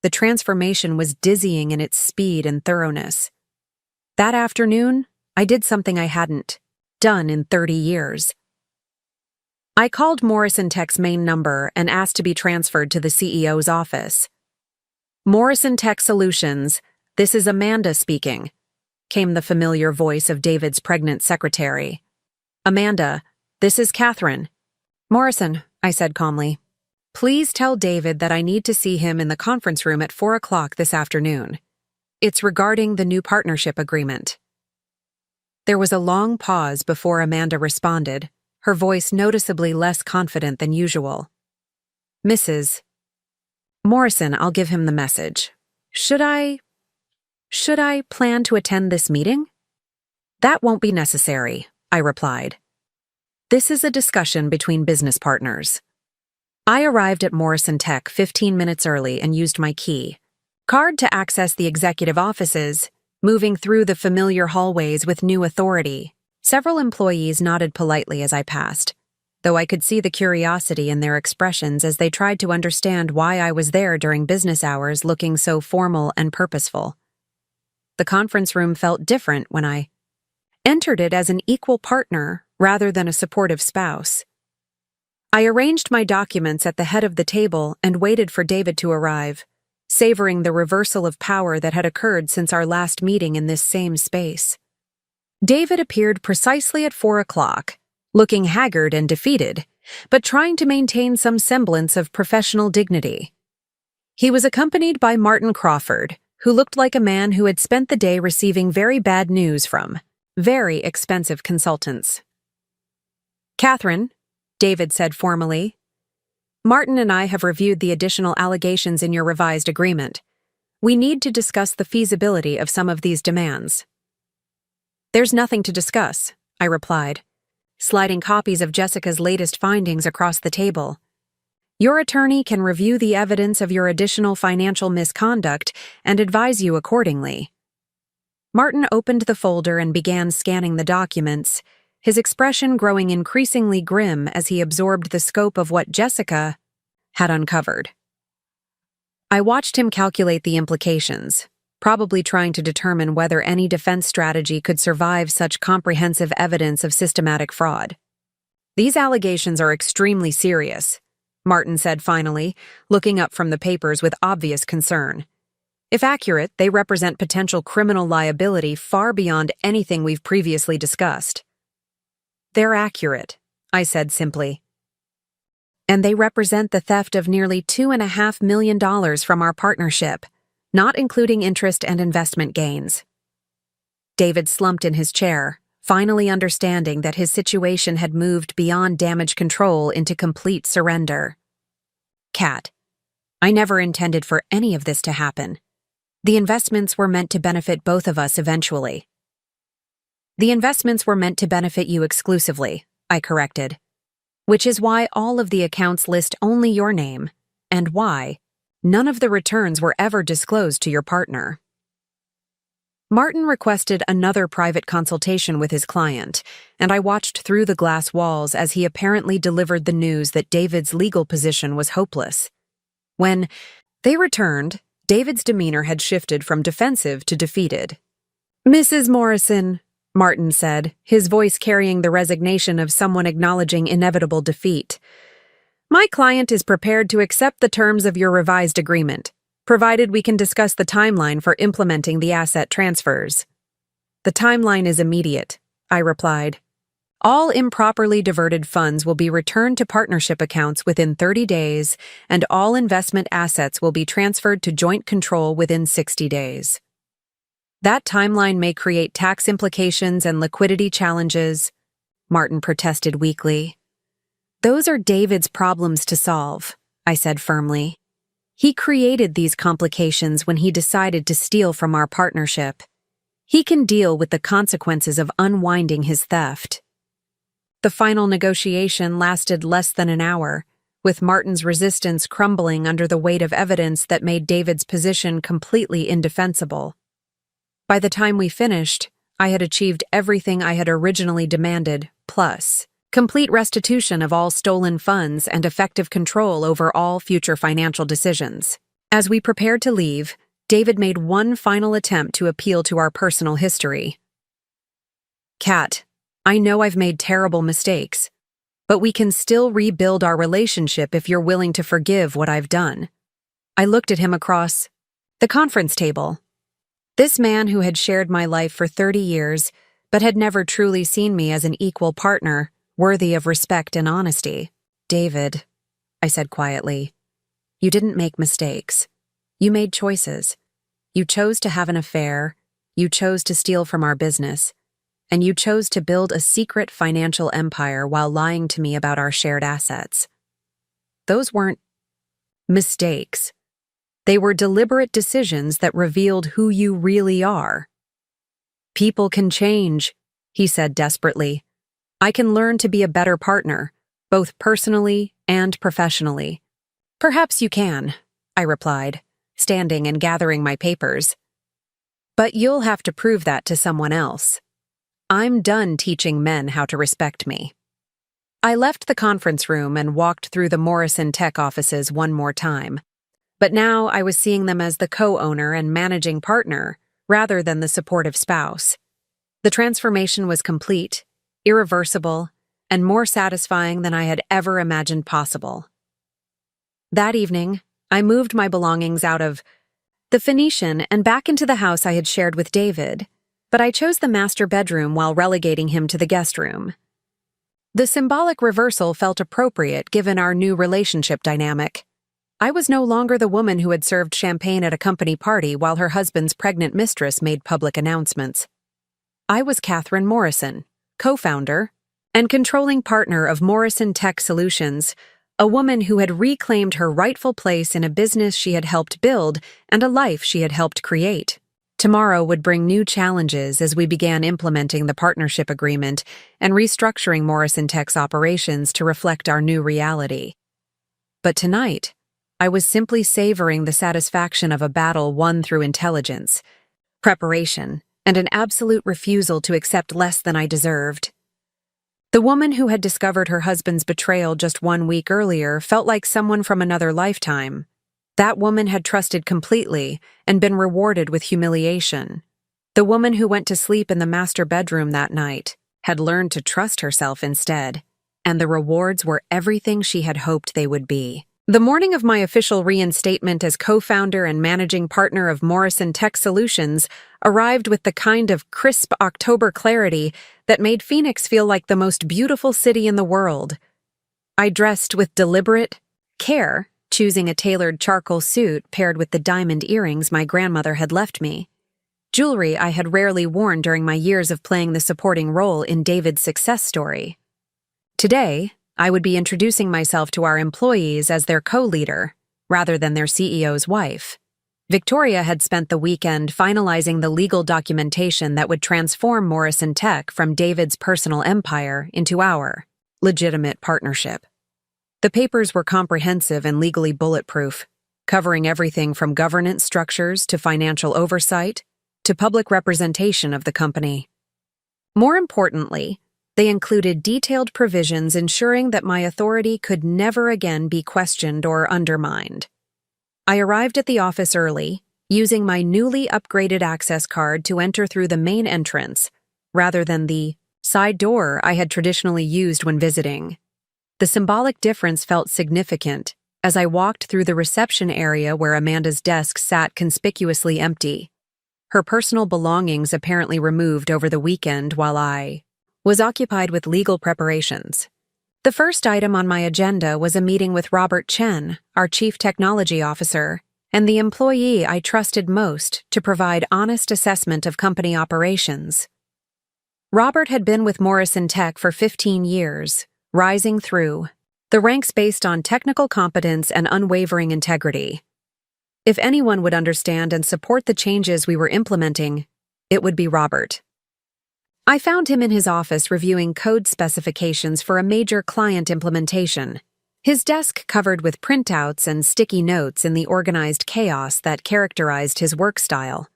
The transformation was dizzying in its speed and thoroughness. That afternoon, I did something I hadn't done in 30 years. I called Morrison Tech's main number and asked to be transferred to the CEO's office. Morrison Tech Solutions, this is Amanda speaking, came the familiar voice of David's pregnant secretary. Amanda, this is Catherine. Morrison, I said calmly. Please tell David that I need to see him in the conference room at 4 o'clock this afternoon. It's regarding the new partnership agreement. There was a long pause before Amanda responded, her voice noticeably less confident than usual. Mrs. Morrison, I'll give him the message. Should I plan to attend this meeting? That won't be necessary, I replied. This is a discussion between business partners. I arrived at Morrison Tech 15 minutes early and used my key card to access the executive offices, moving through the familiar hallways with new authority. Several employees nodded politely as I passed, though I could see the curiosity in their expressions as they tried to understand why I was there during business hours looking so formal and purposeful. The conference room felt different when I entered it as an equal partner rather than a supportive spouse. I arranged my documents at the head of the table and waited for David to arrive, savoring the reversal of power that had occurred since our last meeting in this same space. David appeared precisely at 4 o'clock, looking haggard and defeated, but trying to maintain some semblance of professional dignity. He was accompanied by Martin Crawford, who looked like a man who had spent the day receiving very bad news from very expensive consultants. Catherine, David said formally, Martin and I have reviewed the additional allegations in your revised agreement. We need to discuss the feasibility of some of these demands. There's nothing to discuss, I replied, sliding copies of Jessica's latest findings across the table. Your attorney can review the evidence of your additional financial misconduct and advise you accordingly. Martin opened the folder and began scanning the documents, his expression growing increasingly grim as he absorbed the scope of what Jessica had uncovered. I watched him calculate the implications, probably trying to determine whether any defense strategy could survive such comprehensive evidence of systematic fraud. These allegations are extremely serious, Martin said finally, looking up from the papers with obvious concern. If accurate, they represent potential criminal liability far beyond anything we've previously discussed. They're accurate, I said simply. And they represent the theft of nearly $2.5 million from our partnership, not including interest and investment gains. David slumped in his chair, finally understanding that his situation had moved beyond damage control into complete surrender. Kat, I never intended for any of this to happen. The investments were meant to benefit both of us eventually. The investments were meant to benefit you exclusively, I corrected, which is why all of the accounts list only your name, and why none of the returns were ever disclosed to your partner. Martin requested another private consultation with his client, and I watched through the glass walls as he apparently delivered the news that David's legal position was hopeless. When they returned, David's demeanor had shifted from defensive to defeated. Mrs. Morrison, Martin said, his voice carrying the resignation of someone acknowledging inevitable defeat. My client is prepared to accept the terms of your revised agreement, provided we can discuss the timeline for implementing the asset transfers. The timeline is immediate, I replied. All improperly diverted funds will be returned to partnership accounts within 30 days, and all investment assets will be transferred to joint control within 60 days. That timeline may create tax implications and liquidity challenges, Martin protested weakly. Those are David's problems to solve, I said firmly. He created these complications when he decided to steal from our partnership. He can deal with the consequences of unwinding his theft. The final negotiation lasted less than an hour, with Martin's resistance crumbling under the weight of evidence that made David's position completely indefensible. By the time we finished, I had achieved everything I had originally demanded, plus complete restitution of all stolen funds and effective control over all future financial decisions. As we prepared to leave, David made one final attempt to appeal to our personal history. "Kat, I know I've made terrible mistakes, but we can still rebuild our relationship if you're willing to forgive what I've done." I looked at him across the conference table. This man who had shared my life for 30 years, but had never truly seen me as an equal partner, worthy of respect and honesty. "David," I said quietly, "you didn't make mistakes. You made choices. You chose to have an affair, you chose to steal from our business, and you chose to build a secret financial empire while lying to me about our shared assets. Those weren't mistakes. They were deliberate decisions that revealed who you really are." "People can change," he said desperately. "I can learn to be a better partner, both personally and professionally." "Perhaps you can," I replied, standing and gathering my papers. "But you'll have to prove that to someone else. I'm done teaching men how to respect me." I left the conference room and walked through the Morrison Tech offices one more time, but now I was seeing them as the co-owner and managing partner rather than the supportive spouse. The transformation was complete, irreversible, and more satisfying than I had ever imagined possible. That evening, I moved my belongings out of the Phoenician and back into the house I had shared with David, but I chose the master bedroom while relegating him to the guest room. The symbolic reversal felt appropriate given our new relationship dynamic. I was no longer the woman who had served champagne at a company party while her husband's pregnant mistress made public announcements. I was Catherine Morrison, co-founder and controlling partner of Morrison Tech Solutions, a woman who had reclaimed her rightful place in a business she had helped build and a life she had helped create. Tomorrow would bring new challenges as we began implementing the partnership agreement and restructuring Morrison Tech's operations to reflect our new reality. But tonight, I was simply savoring the satisfaction of a battle won through intelligence, preparation, and an absolute refusal to accept less than I deserved. The woman who had discovered her husband's betrayal just 1 week earlier felt like someone from another lifetime. That woman had trusted completely and been rewarded with humiliation. The woman who went to sleep in the master bedroom that night had learned to trust herself instead, and the rewards were everything she had hoped they would be. The morning of my official reinstatement as co-founder and managing partner of Morrison Tech Solutions arrived with the kind of crisp October clarity that made Phoenix feel like the most beautiful city in the world. I dressed with deliberate care, choosing a tailored charcoal suit paired with the diamond earrings my grandmother had left me, jewelry I had rarely worn during my years of playing the supporting role in David's success story. Today, I would be introducing myself to our employees as their co-leader, rather than their CEO's wife. Victoria had spent the weekend finalizing the legal documentation that would transform Morrison Tech from David's personal empire into our legitimate partnership. The papers were comprehensive and legally bulletproof, covering everything from governance structures to financial oversight to public representation of the company. More importantly, they included detailed provisions ensuring that my authority could never again be questioned or undermined. I arrived at the office early, using my newly upgraded access card to enter through the main entrance, rather than the side door I had traditionally used when visiting. The symbolic difference felt significant as I walked through the reception area where Amanda's desk sat conspicuously empty, her personal belongings apparently removed over the weekend while I was occupied with legal preparations. The first item on my agenda was a meeting with Robert Chen, our Chief Technology Officer, and the employee I trusted most to provide honest assessment of company operations. Robert had been with Morrison Tech for 15 years, rising through the ranks based on technical competence and unwavering integrity. If anyone would understand and support the changes we were implementing, it would be Robert. I found him in his office reviewing code specifications for a major client implementation. his desk covered with printouts and sticky notes in the organized chaos that characterized his work style.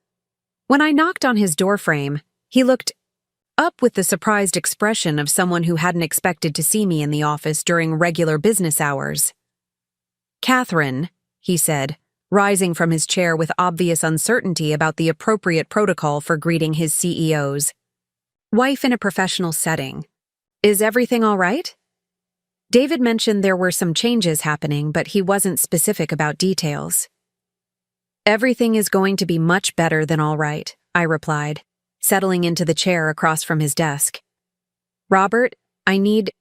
When I knocked on his doorframe, he looked up with the surprised expression of someone who hadn't expected to see me in the office during regular business hours. "Catherine," he said, rising from his chair with obvious uncertainty about the appropriate protocol for greeting his CEOs. "Wife in a professional setting. Is everything all right?" David mentioned there were some changes happening, but he wasn't specific about details. "Everything is going to be much better than all right," I replied, settling into the chair across from his desk. "Robert, I need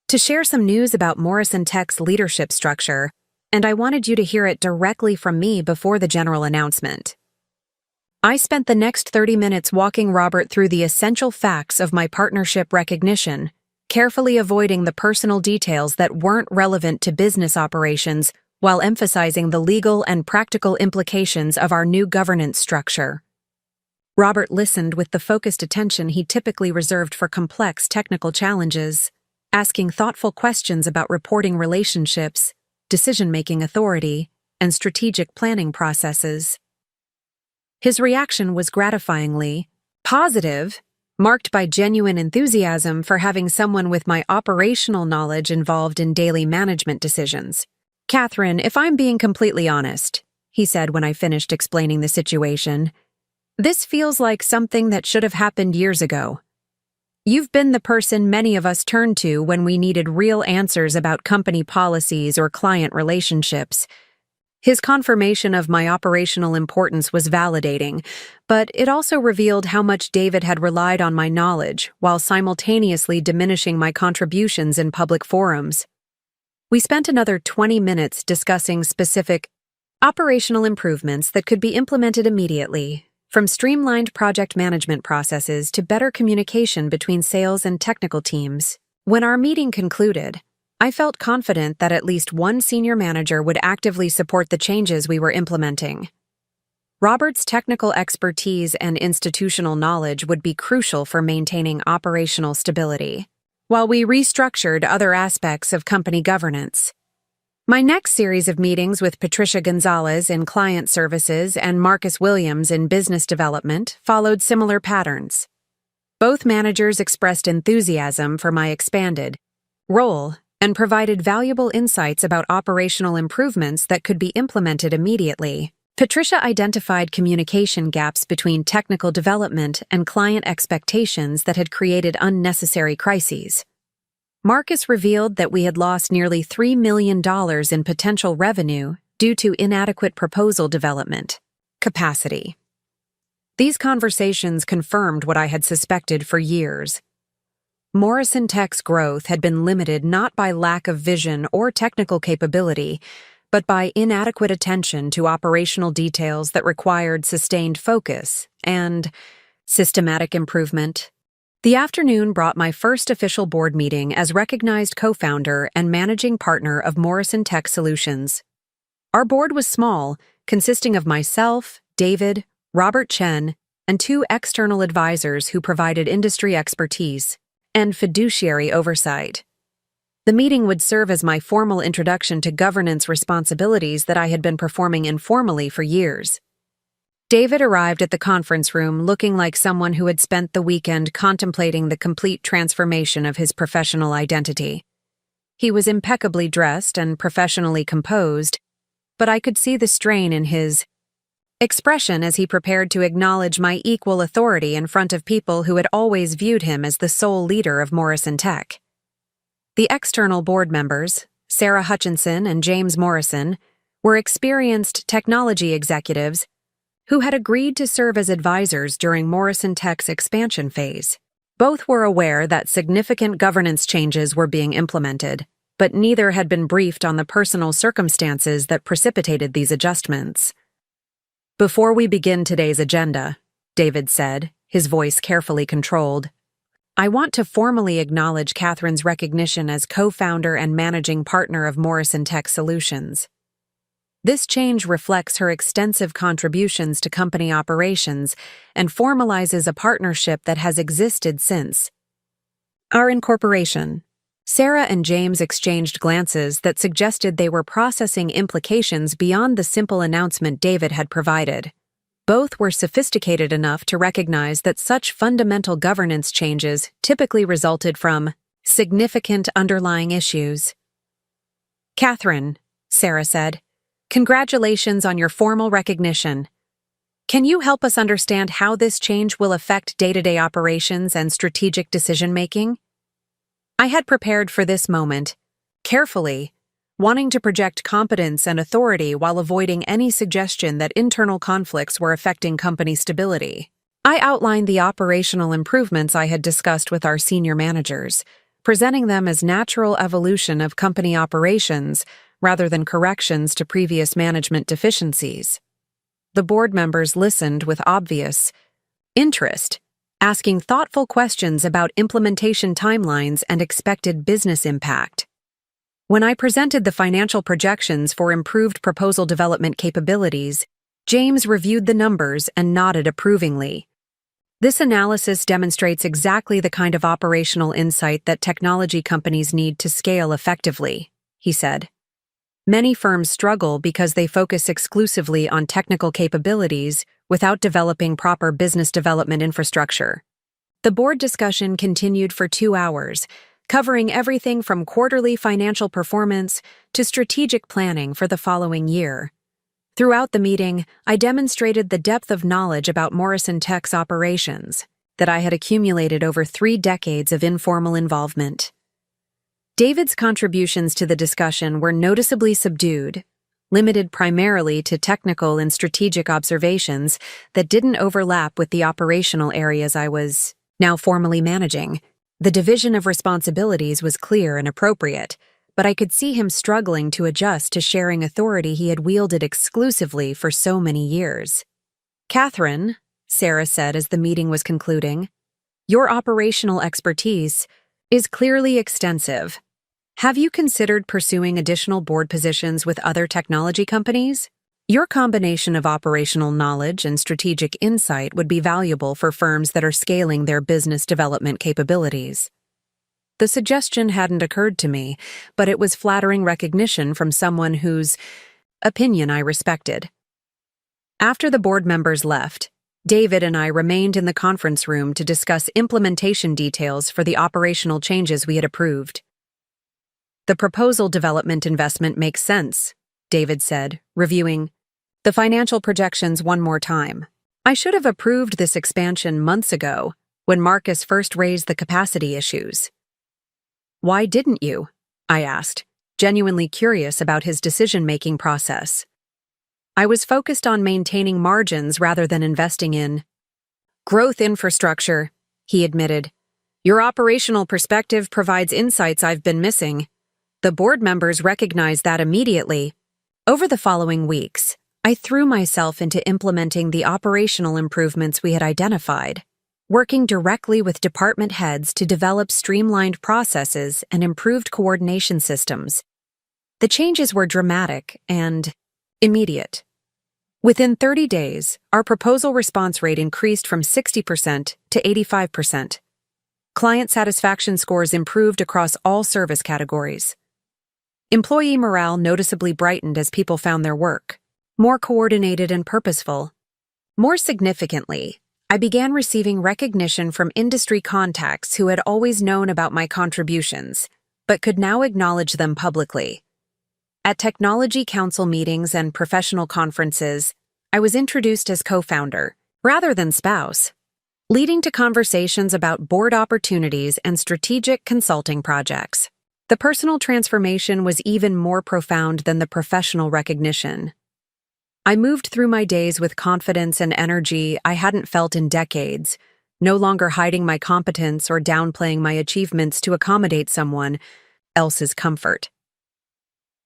to share some news about Morrison Tech's leadership structure, and I wanted you to hear it directly from me before the general announcement." I spent the next 30 minutes walking Robert through the essential facts of my partnership recognition, carefully avoiding the personal details that weren't relevant to business operations while emphasizing the legal and practical implications of our new governance structure. Robert listened with the focused attention he typically reserved for complex technical challenges, asking thoughtful questions about reporting relationships, decision-making authority, and strategic planning processes. His reaction was gratifyingly positive, marked by genuine enthusiasm for having someone with my operational knowledge involved in daily management decisions. "Catherine, if I'm being completely honest," he said when I finished explaining the situation, "this feels like something that should have happened years ago. You've been the person many of us turned to when we needed real answers about company policies or client relationships." His confirmation of my operational importance was validating, but it also revealed how much David had relied on my knowledge while simultaneously diminishing my contributions in public forums. We spent another 20 minutes discussing specific operational improvements that could be implemented immediately, from streamlined project management processes to better communication between sales and technical teams. When our meeting concluded, I felt confident that at least one senior manager would actively support the changes we were implementing. Robert's technical expertise and institutional knowledge would be crucial for maintaining operational stability, while we restructured other aspects of company governance. My next series of meetings with Patricia Gonzalez in client services and Marcus Williams in business development followed similar patterns. Both managers expressed enthusiasm for my expanded role and provided valuable insights about operational improvements that could be implemented immediately. Patricia identified communication gaps between technical development and client expectations that had created unnecessary crises. Marcus revealed that we had lost nearly $3 million in potential revenue due to inadequate proposal development capacity. These conversations confirmed what I had suspected for years. Morrison Tech's growth had been limited not by lack of vision or technical capability, but by inadequate attention to operational details that required sustained focus and systematic improvement. The afternoon brought my first official board meeting as recognized co-founder and managing partner of Morrison Tech Solutions. Our board was small, consisting of myself, David, Robert Chen, and 2 external advisors who provided industry expertise and fiduciary oversight. The meeting would serve as my formal introduction to governance responsibilities that I had been performing informally for years. David arrived at the conference room looking like someone who had spent the weekend contemplating the complete transformation of his professional identity. He was impeccably dressed and professionally composed, but I could see the strain in his expression as he prepared to acknowledge my equal authority in front of people who had always viewed him as the sole leader of Morrison Tech. The external board members, Sarah Hutchinson and James Morrison, were experienced technology executives who had agreed to serve as advisors during Morrison Tech's expansion phase. Both were aware that significant governance changes were being implemented, but neither had been briefed on the personal circumstances that precipitated these adjustments. "Before we begin today's agenda," David said, his voice carefully controlled, "I want to formally acknowledge Catherine's recognition as co-founder and managing partner of Morrison Tech Solutions. This change reflects her extensive contributions to company operations and formalizes a partnership that has existed since our incorporation. Sarah and James exchanged glances that suggested they were processing implications beyond the simple announcement David had provided. Both were sophisticated enough to recognize that such fundamental governance changes typically resulted from significant underlying issues. "Catherine," Sarah said, "congratulations on your formal recognition. Can you help us understand how this change will affect day-to-day operations and strategic decision-making?" I had prepared for this moment, carefully, wanting to project competence and authority while avoiding any suggestion that internal conflicts were affecting company stability. I outlined the operational improvements I had discussed with our senior managers, presenting them as natural evolution of company operations rather than corrections to previous management deficiencies. The board members listened with obvious interest, asking thoughtful questions about implementation timelines and expected business impact. When I presented the financial projections for improved proposal development capabilities, James reviewed the numbers and nodded approvingly. "This analysis demonstrates exactly the kind of operational insight that technology companies need to scale effectively," he said. "Many firms struggle because they focus exclusively on technical capabilities without developing proper business development infrastructure." The board discussion continued for 2 hours, covering everything from quarterly financial performance to strategic planning for the following year. Throughout the meeting, I demonstrated the depth of knowledge about Morrison Tech's operations that I had accumulated over 3 decades of informal involvement. David's contributions to the discussion were noticeably subdued, limited primarily to technical and strategic observations that didn't overlap with the operational areas I was now formally managing. The division of responsibilities was clear and appropriate, but I could see him struggling to adjust to sharing authority he had wielded exclusively for so many years. "Catherine," Sarah said as the meeting was concluding, "your operational expertise is clearly extensive. Have you considered pursuing additional board positions with other technology companies? Your combination of operational knowledge and strategic insight would be valuable for firms that are scaling their business development capabilities." The suggestion hadn't occurred to me, but it was flattering recognition from someone whose opinion I respected. After the board members left, David and I remained in the conference room to discuss implementation details for the operational changes we had approved. "The proposal development investment makes sense," David said, reviewing the financial projections one more time. "I should have approved this expansion months ago, when Marcus first raised the capacity issues." "Why didn't you?" I asked, genuinely curious about his decision-making process. "I was focused on maintaining margins rather than investing in growth infrastructure," he admitted. "Your operational perspective provides insights I've been missing." The board members recognized that immediately. Over the following weeks, I threw myself into implementing the operational improvements we had identified, working directly with department heads to develop streamlined processes and improved coordination systems. The changes were dramatic and immediate. Within 30 days, our proposal response rate increased from 60% to 85%. Client satisfaction scores improved across all service categories. Employee morale noticeably brightened as people found their work more coordinated and purposeful. More significantly, I began receiving recognition from industry contacts who had always known about my contributions, but could now acknowledge them publicly. At technology council meetings and professional conferences, I was introduced as co-founder, rather than spouse, leading to conversations about board opportunities and strategic consulting projects. The personal transformation was even more profound than the professional recognition. I moved through my days with confidence and energy I hadn't felt in decades, no longer hiding my competence or downplaying my achievements to accommodate someone else's comfort.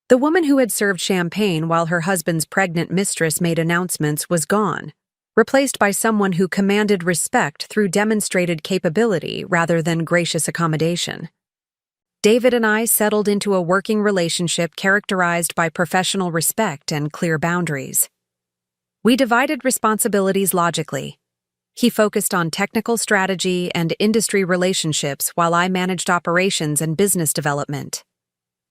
The woman who had served champagne while her husband's pregnant mistress made announcements was gone, replaced by someone who commanded respect through demonstrated capability rather than gracious accommodation. David and I settled into a working relationship characterized by professional respect and clear boundaries. We divided responsibilities logically, He focused on technical strategy and industry relationships while I managed operations and business development.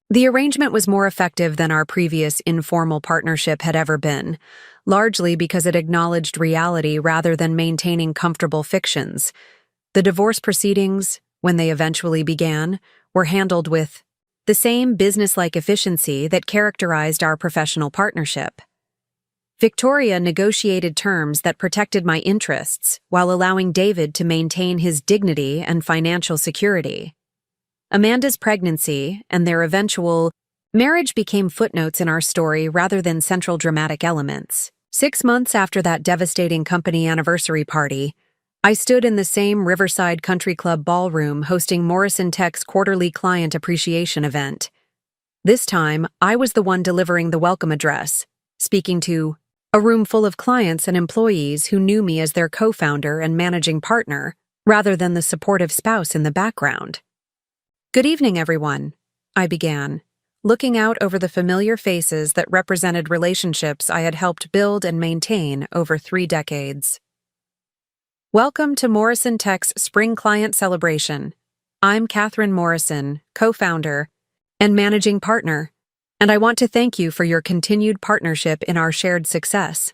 The arrangement was more effective than our previous informal partnership had ever been, largely because it acknowledged reality rather than maintaining comfortable fictions. The divorce proceedings, when they eventually began, were handled with the same business-like efficiency that characterized our professional partnership. Victoria negotiated terms that protected my interests while allowing David to maintain his dignity and financial security. Amanda's pregnancy and their eventual marriage became footnotes in our story rather than central dramatic elements. 6 months after that devastating company anniversary party, I stood in the same Riverside Country Club ballroom hosting Morrison Tech's quarterly client appreciation event. This time, I was the one delivering the welcome address, speaking to a room full of clients and employees who knew me as their co-founder and managing partner, rather than the supportive spouse in the background. "Good evening, everyone," I began, looking out over the familiar faces that represented relationships I had helped build and maintain over 3 decades. "Welcome to Morrison Tech's Spring Client Celebration. I'm Catherine Morrison, co-founder and managing partner, and I want to thank you for your continued partnership in our shared success."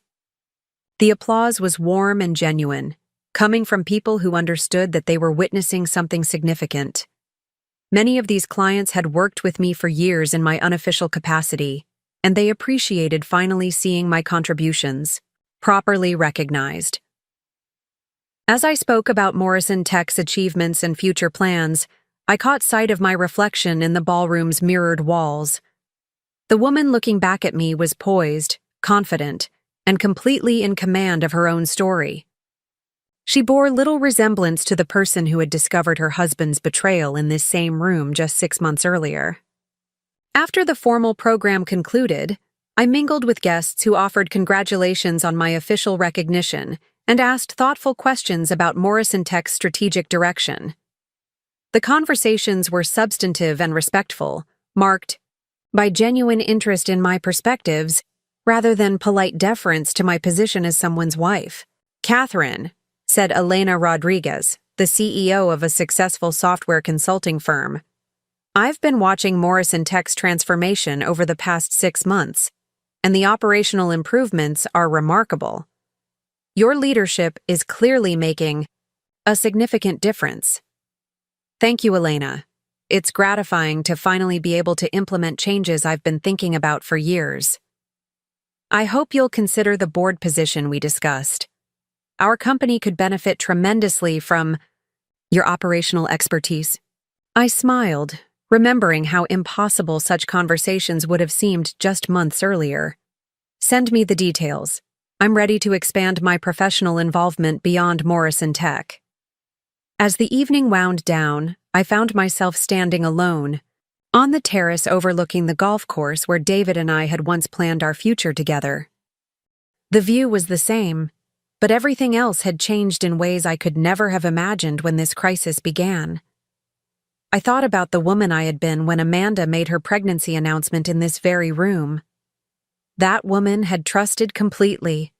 The applause was warm and genuine, coming from people who understood that they were witnessing something significant. Many of these clients had worked with me for years in my unofficial capacity, and they appreciated finally seeing my contributions properly recognized. As I spoke about Morrison Tech's achievements and future plans, I caught sight of my reflection in the ballroom's mirrored walls. The woman looking back at me was poised, confident, and completely in command of her own story. She bore little resemblance to the person who had discovered her husband's betrayal in this same room just 6 months earlier. After the formal program concluded, I mingled with guests who offered congratulations on my official recognition and asked thoughtful questions about Morrison Tech's strategic direction. The conversations were substantive and respectful, marked by genuine interest in my perspectives rather than polite deference to my position as someone's wife. "Catherine," said Elena Rodriguez, the CEO of a successful software consulting firm, "I've been watching Morrison Tech's transformation over the past 6 months, and the operational improvements are remarkable. Your leadership is clearly making a significant difference." "Thank you, Elena. It's gratifying to finally be able to implement changes I've been thinking about for years. I hope you'll consider the board position we discussed. Our company could benefit tremendously from your operational expertise." I smiled, remembering how impossible such conversations would have seemed just months earlier. "Send me the details. I'm ready to expand my professional involvement beyond Morrison Tech." As the evening wound down, I found myself standing alone, on the terrace overlooking the golf course where David and I had once planned our future together. The view was the same, but everything else had changed in ways I could never have imagined when this crisis began. I thought about the woman I had been when Amanda made her pregnancy announcement in this very room. That woman had trusted completely,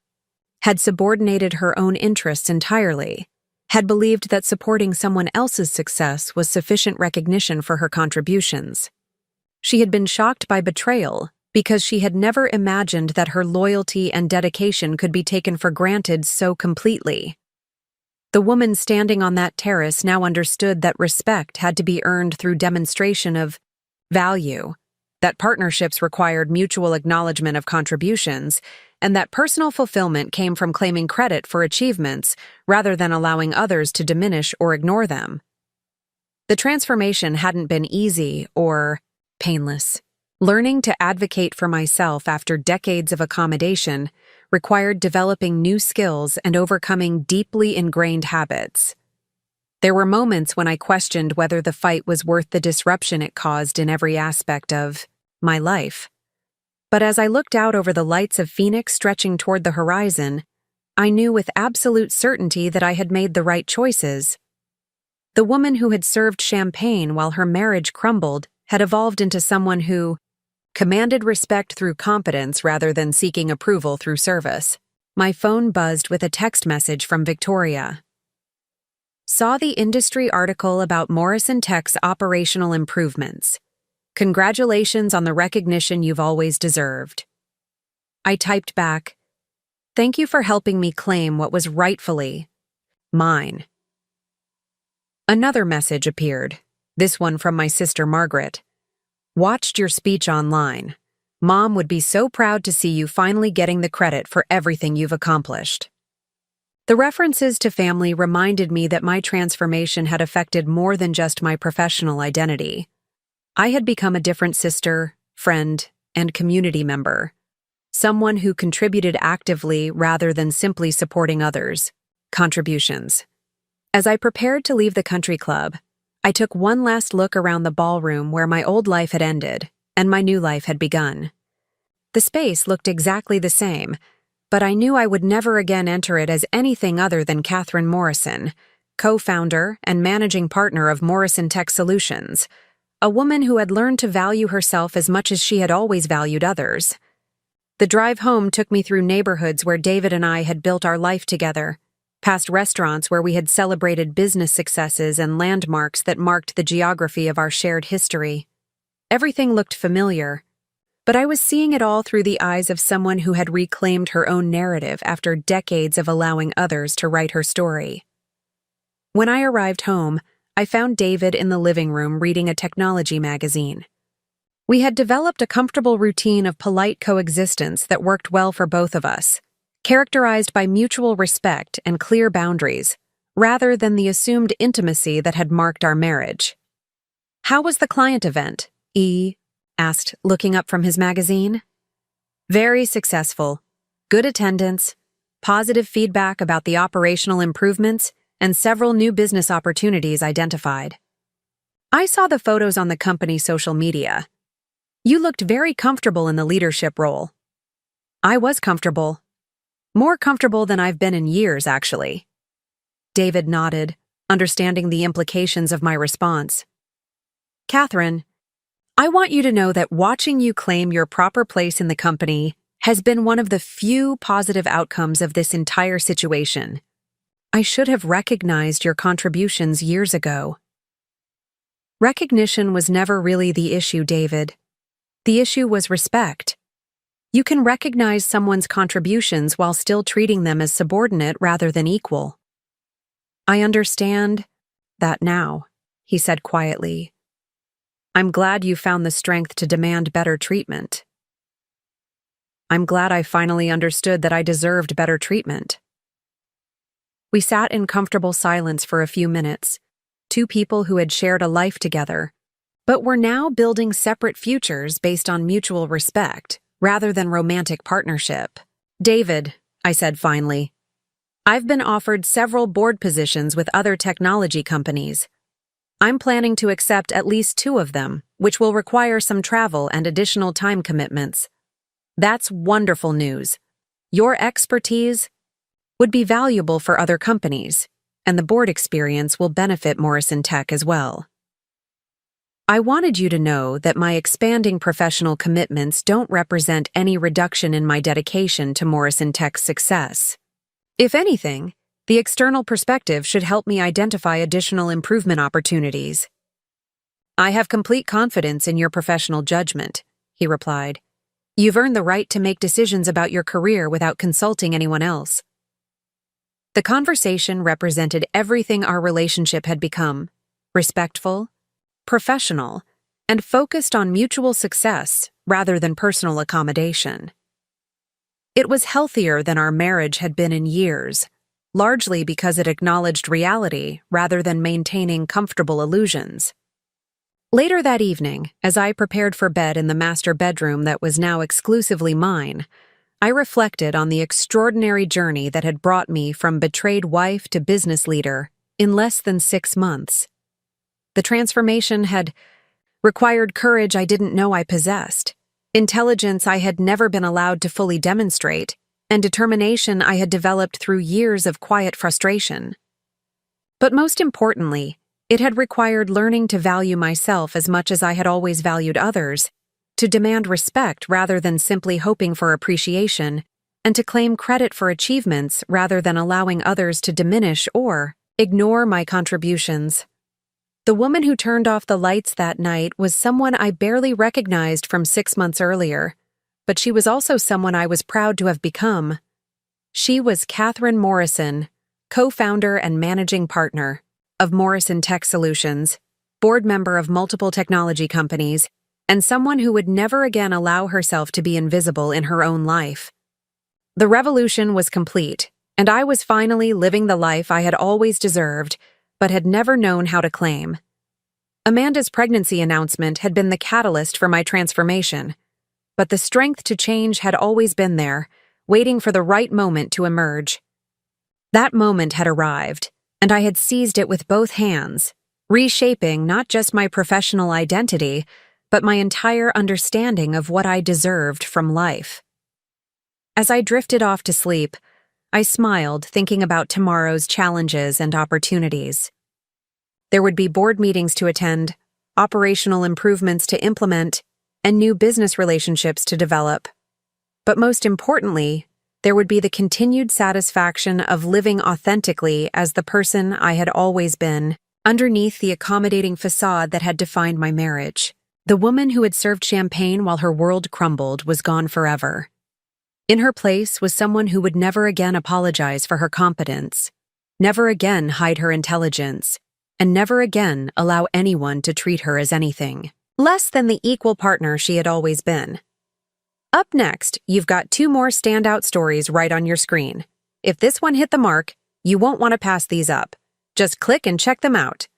had subordinated her own interests entirely, had believed that supporting someone else's success was sufficient recognition for her contributions. She had been shocked by betrayal because she had never imagined that her loyalty and dedication could be taken for granted so completely. The woman standing on that terrace now understood that respect had to be earned through demonstration of value, that partnerships required mutual acknowledgement of contributions, and that personal fulfillment came from claiming credit for achievements rather than allowing others to diminish or ignore them. The transformation hadn't been easy or painless. Learning to advocate for myself after decades of accommodation required developing new skills and overcoming deeply ingrained habits. There were moments when I questioned whether the fight was worth the disruption it caused in every aspect of my life. But as I looked out over the lights of Phoenix stretching toward the horizon, I knew with absolute certainty that I had made the right choices. The woman who had served champagne while her marriage crumbled had evolved into someone who commanded respect through competence rather than seeking approval through service. My phone buzzed with a text message from Victoria. Saw the industry article about Morrison Tech's operational improvements. Congratulations on the recognition you've always deserved. I typed back, "Thank you for helping me claim what was rightfully mine." Another message appeared, this one from my sister Margaret. "Watched your speech online. Mom would be so proud to see you finally getting the credit for everything you've accomplished." The references to family reminded me that my transformation had affected more than just my professional identity. I had become a different sister, friend, and community member. Someone who contributed actively rather than simply supporting others. Contributions. As I prepared to leave the country club, I took one last look around the ballroom where my old life had ended and my new life had begun. The space looked exactly the same, but I knew I would never again enter it as anything other than Catherine Morrison, co-founder and managing partner of Morrison Tech Solutions, a woman who had learned to value herself as much as she had always valued others. The drive home took me through neighborhoods where David and I had built our life together, past restaurants where we had celebrated business successes and landmarks that marked the geography of our shared history. Everything looked familiar, but I was seeing it all through the eyes of someone who had reclaimed her own narrative after decades of allowing others to write her story. When I arrived home, I found David in the living room reading a technology magazine. We had developed a comfortable routine of polite coexistence that worked well for both of us, characterized by mutual respect and clear boundaries, rather than the assumed intimacy that had marked our marriage. "How was the client event?" E. asked, looking up from his magazine. "Very successful. Good attendance, positive feedback about the operational improvements, and several new business opportunities identified. I saw the photos on the company social media. You looked very comfortable in the leadership role." "I was comfortable. More comfortable than I've been in years, actually." David nodded, understanding the implications of my response. "Catherine, I want you to know that watching you claim your proper place in the company has been one of the few positive outcomes of this entire situation. I should have recognized your contributions years ago." Recognition was never really the issue, David. The issue was respect. You can recognize someone's contributions while still treating them as subordinate rather than equal. "I understand that now," he said quietly. "I'm glad you found the strength to demand better treatment." "I'm glad I finally understood that I deserved better treatment." We sat in comfortable silence for a few minutes, two people who had shared a life together, but were now building separate futures based on mutual respect, rather than romantic partnership. "David," I said finally, "I've been offered several board positions with other technology companies. I'm planning to accept at least 2 of them, which will require some travel and additional time commitments. That's wonderful news. Your expertise would be valuable for other companies, and the board experience will benefit Morrison Tech as well. I wanted you to know that my expanding professional commitments don't represent any reduction in my dedication to Morrison Tech's success. If anything, the external perspective should help me identify additional improvement opportunities." "I have complete confidence in your professional judgment," he replied. "You've earned the right to make decisions about your career without consulting anyone else." The conversation represented everything our relationship had become: respectful, professional, and focused on mutual success rather than personal accommodation. It was healthier than our marriage had been in years, largely because it acknowledged reality rather than maintaining comfortable illusions. Later that evening, as I prepared for bed in the master bedroom that was now exclusively mine, I reflected on the extraordinary journey that had brought me from betrayed wife to business leader in less than 6 months. The transformation had required courage I didn't know I possessed, intelligence I had never been allowed to fully demonstrate, and determination I had developed through years of quiet frustration. But most importantly, it had required learning to value myself as much as I had always valued others, to demand respect rather than simply hoping for appreciation, and to claim credit for achievements rather than allowing others to diminish or ignore my contributions. The woman who turned off the lights that night was someone I barely recognized from 6 months earlier, but she was also someone I was proud to have become. She was Catherine Morrison, co-founder and managing partner of Morrison Tech Solutions, board member of multiple technology companies, and someone who would never again allow herself to be invisible in her own life. The revolution was complete, and I was finally living the life I had always deserved, but had never known how to claim. Amanda's pregnancy announcement had been the catalyst for my transformation, but the strength to change had always been there, waiting for the right moment to emerge. That moment had arrived, and I had seized it with both hands, reshaping not just my professional identity, but my entire understanding of what I deserved from life. As I drifted off to sleep, I smiled, thinking about tomorrow's challenges and opportunities. There would be board meetings to attend, operational improvements to implement, and new business relationships to develop. But most importantly, there would be the continued satisfaction of living authentically as the person I had always been, underneath the accommodating facade that had defined my marriage. The woman who had served champagne while her world crumbled was gone forever. In her place was someone who would never again apologize for her competence, never again hide her intelligence, and never again allow anyone to treat her as anything less than the equal partner she had always been. Up next, you've got 2 more standout stories right on your screen. If this one hit the mark, you won't want to pass these up. Just click and check them out.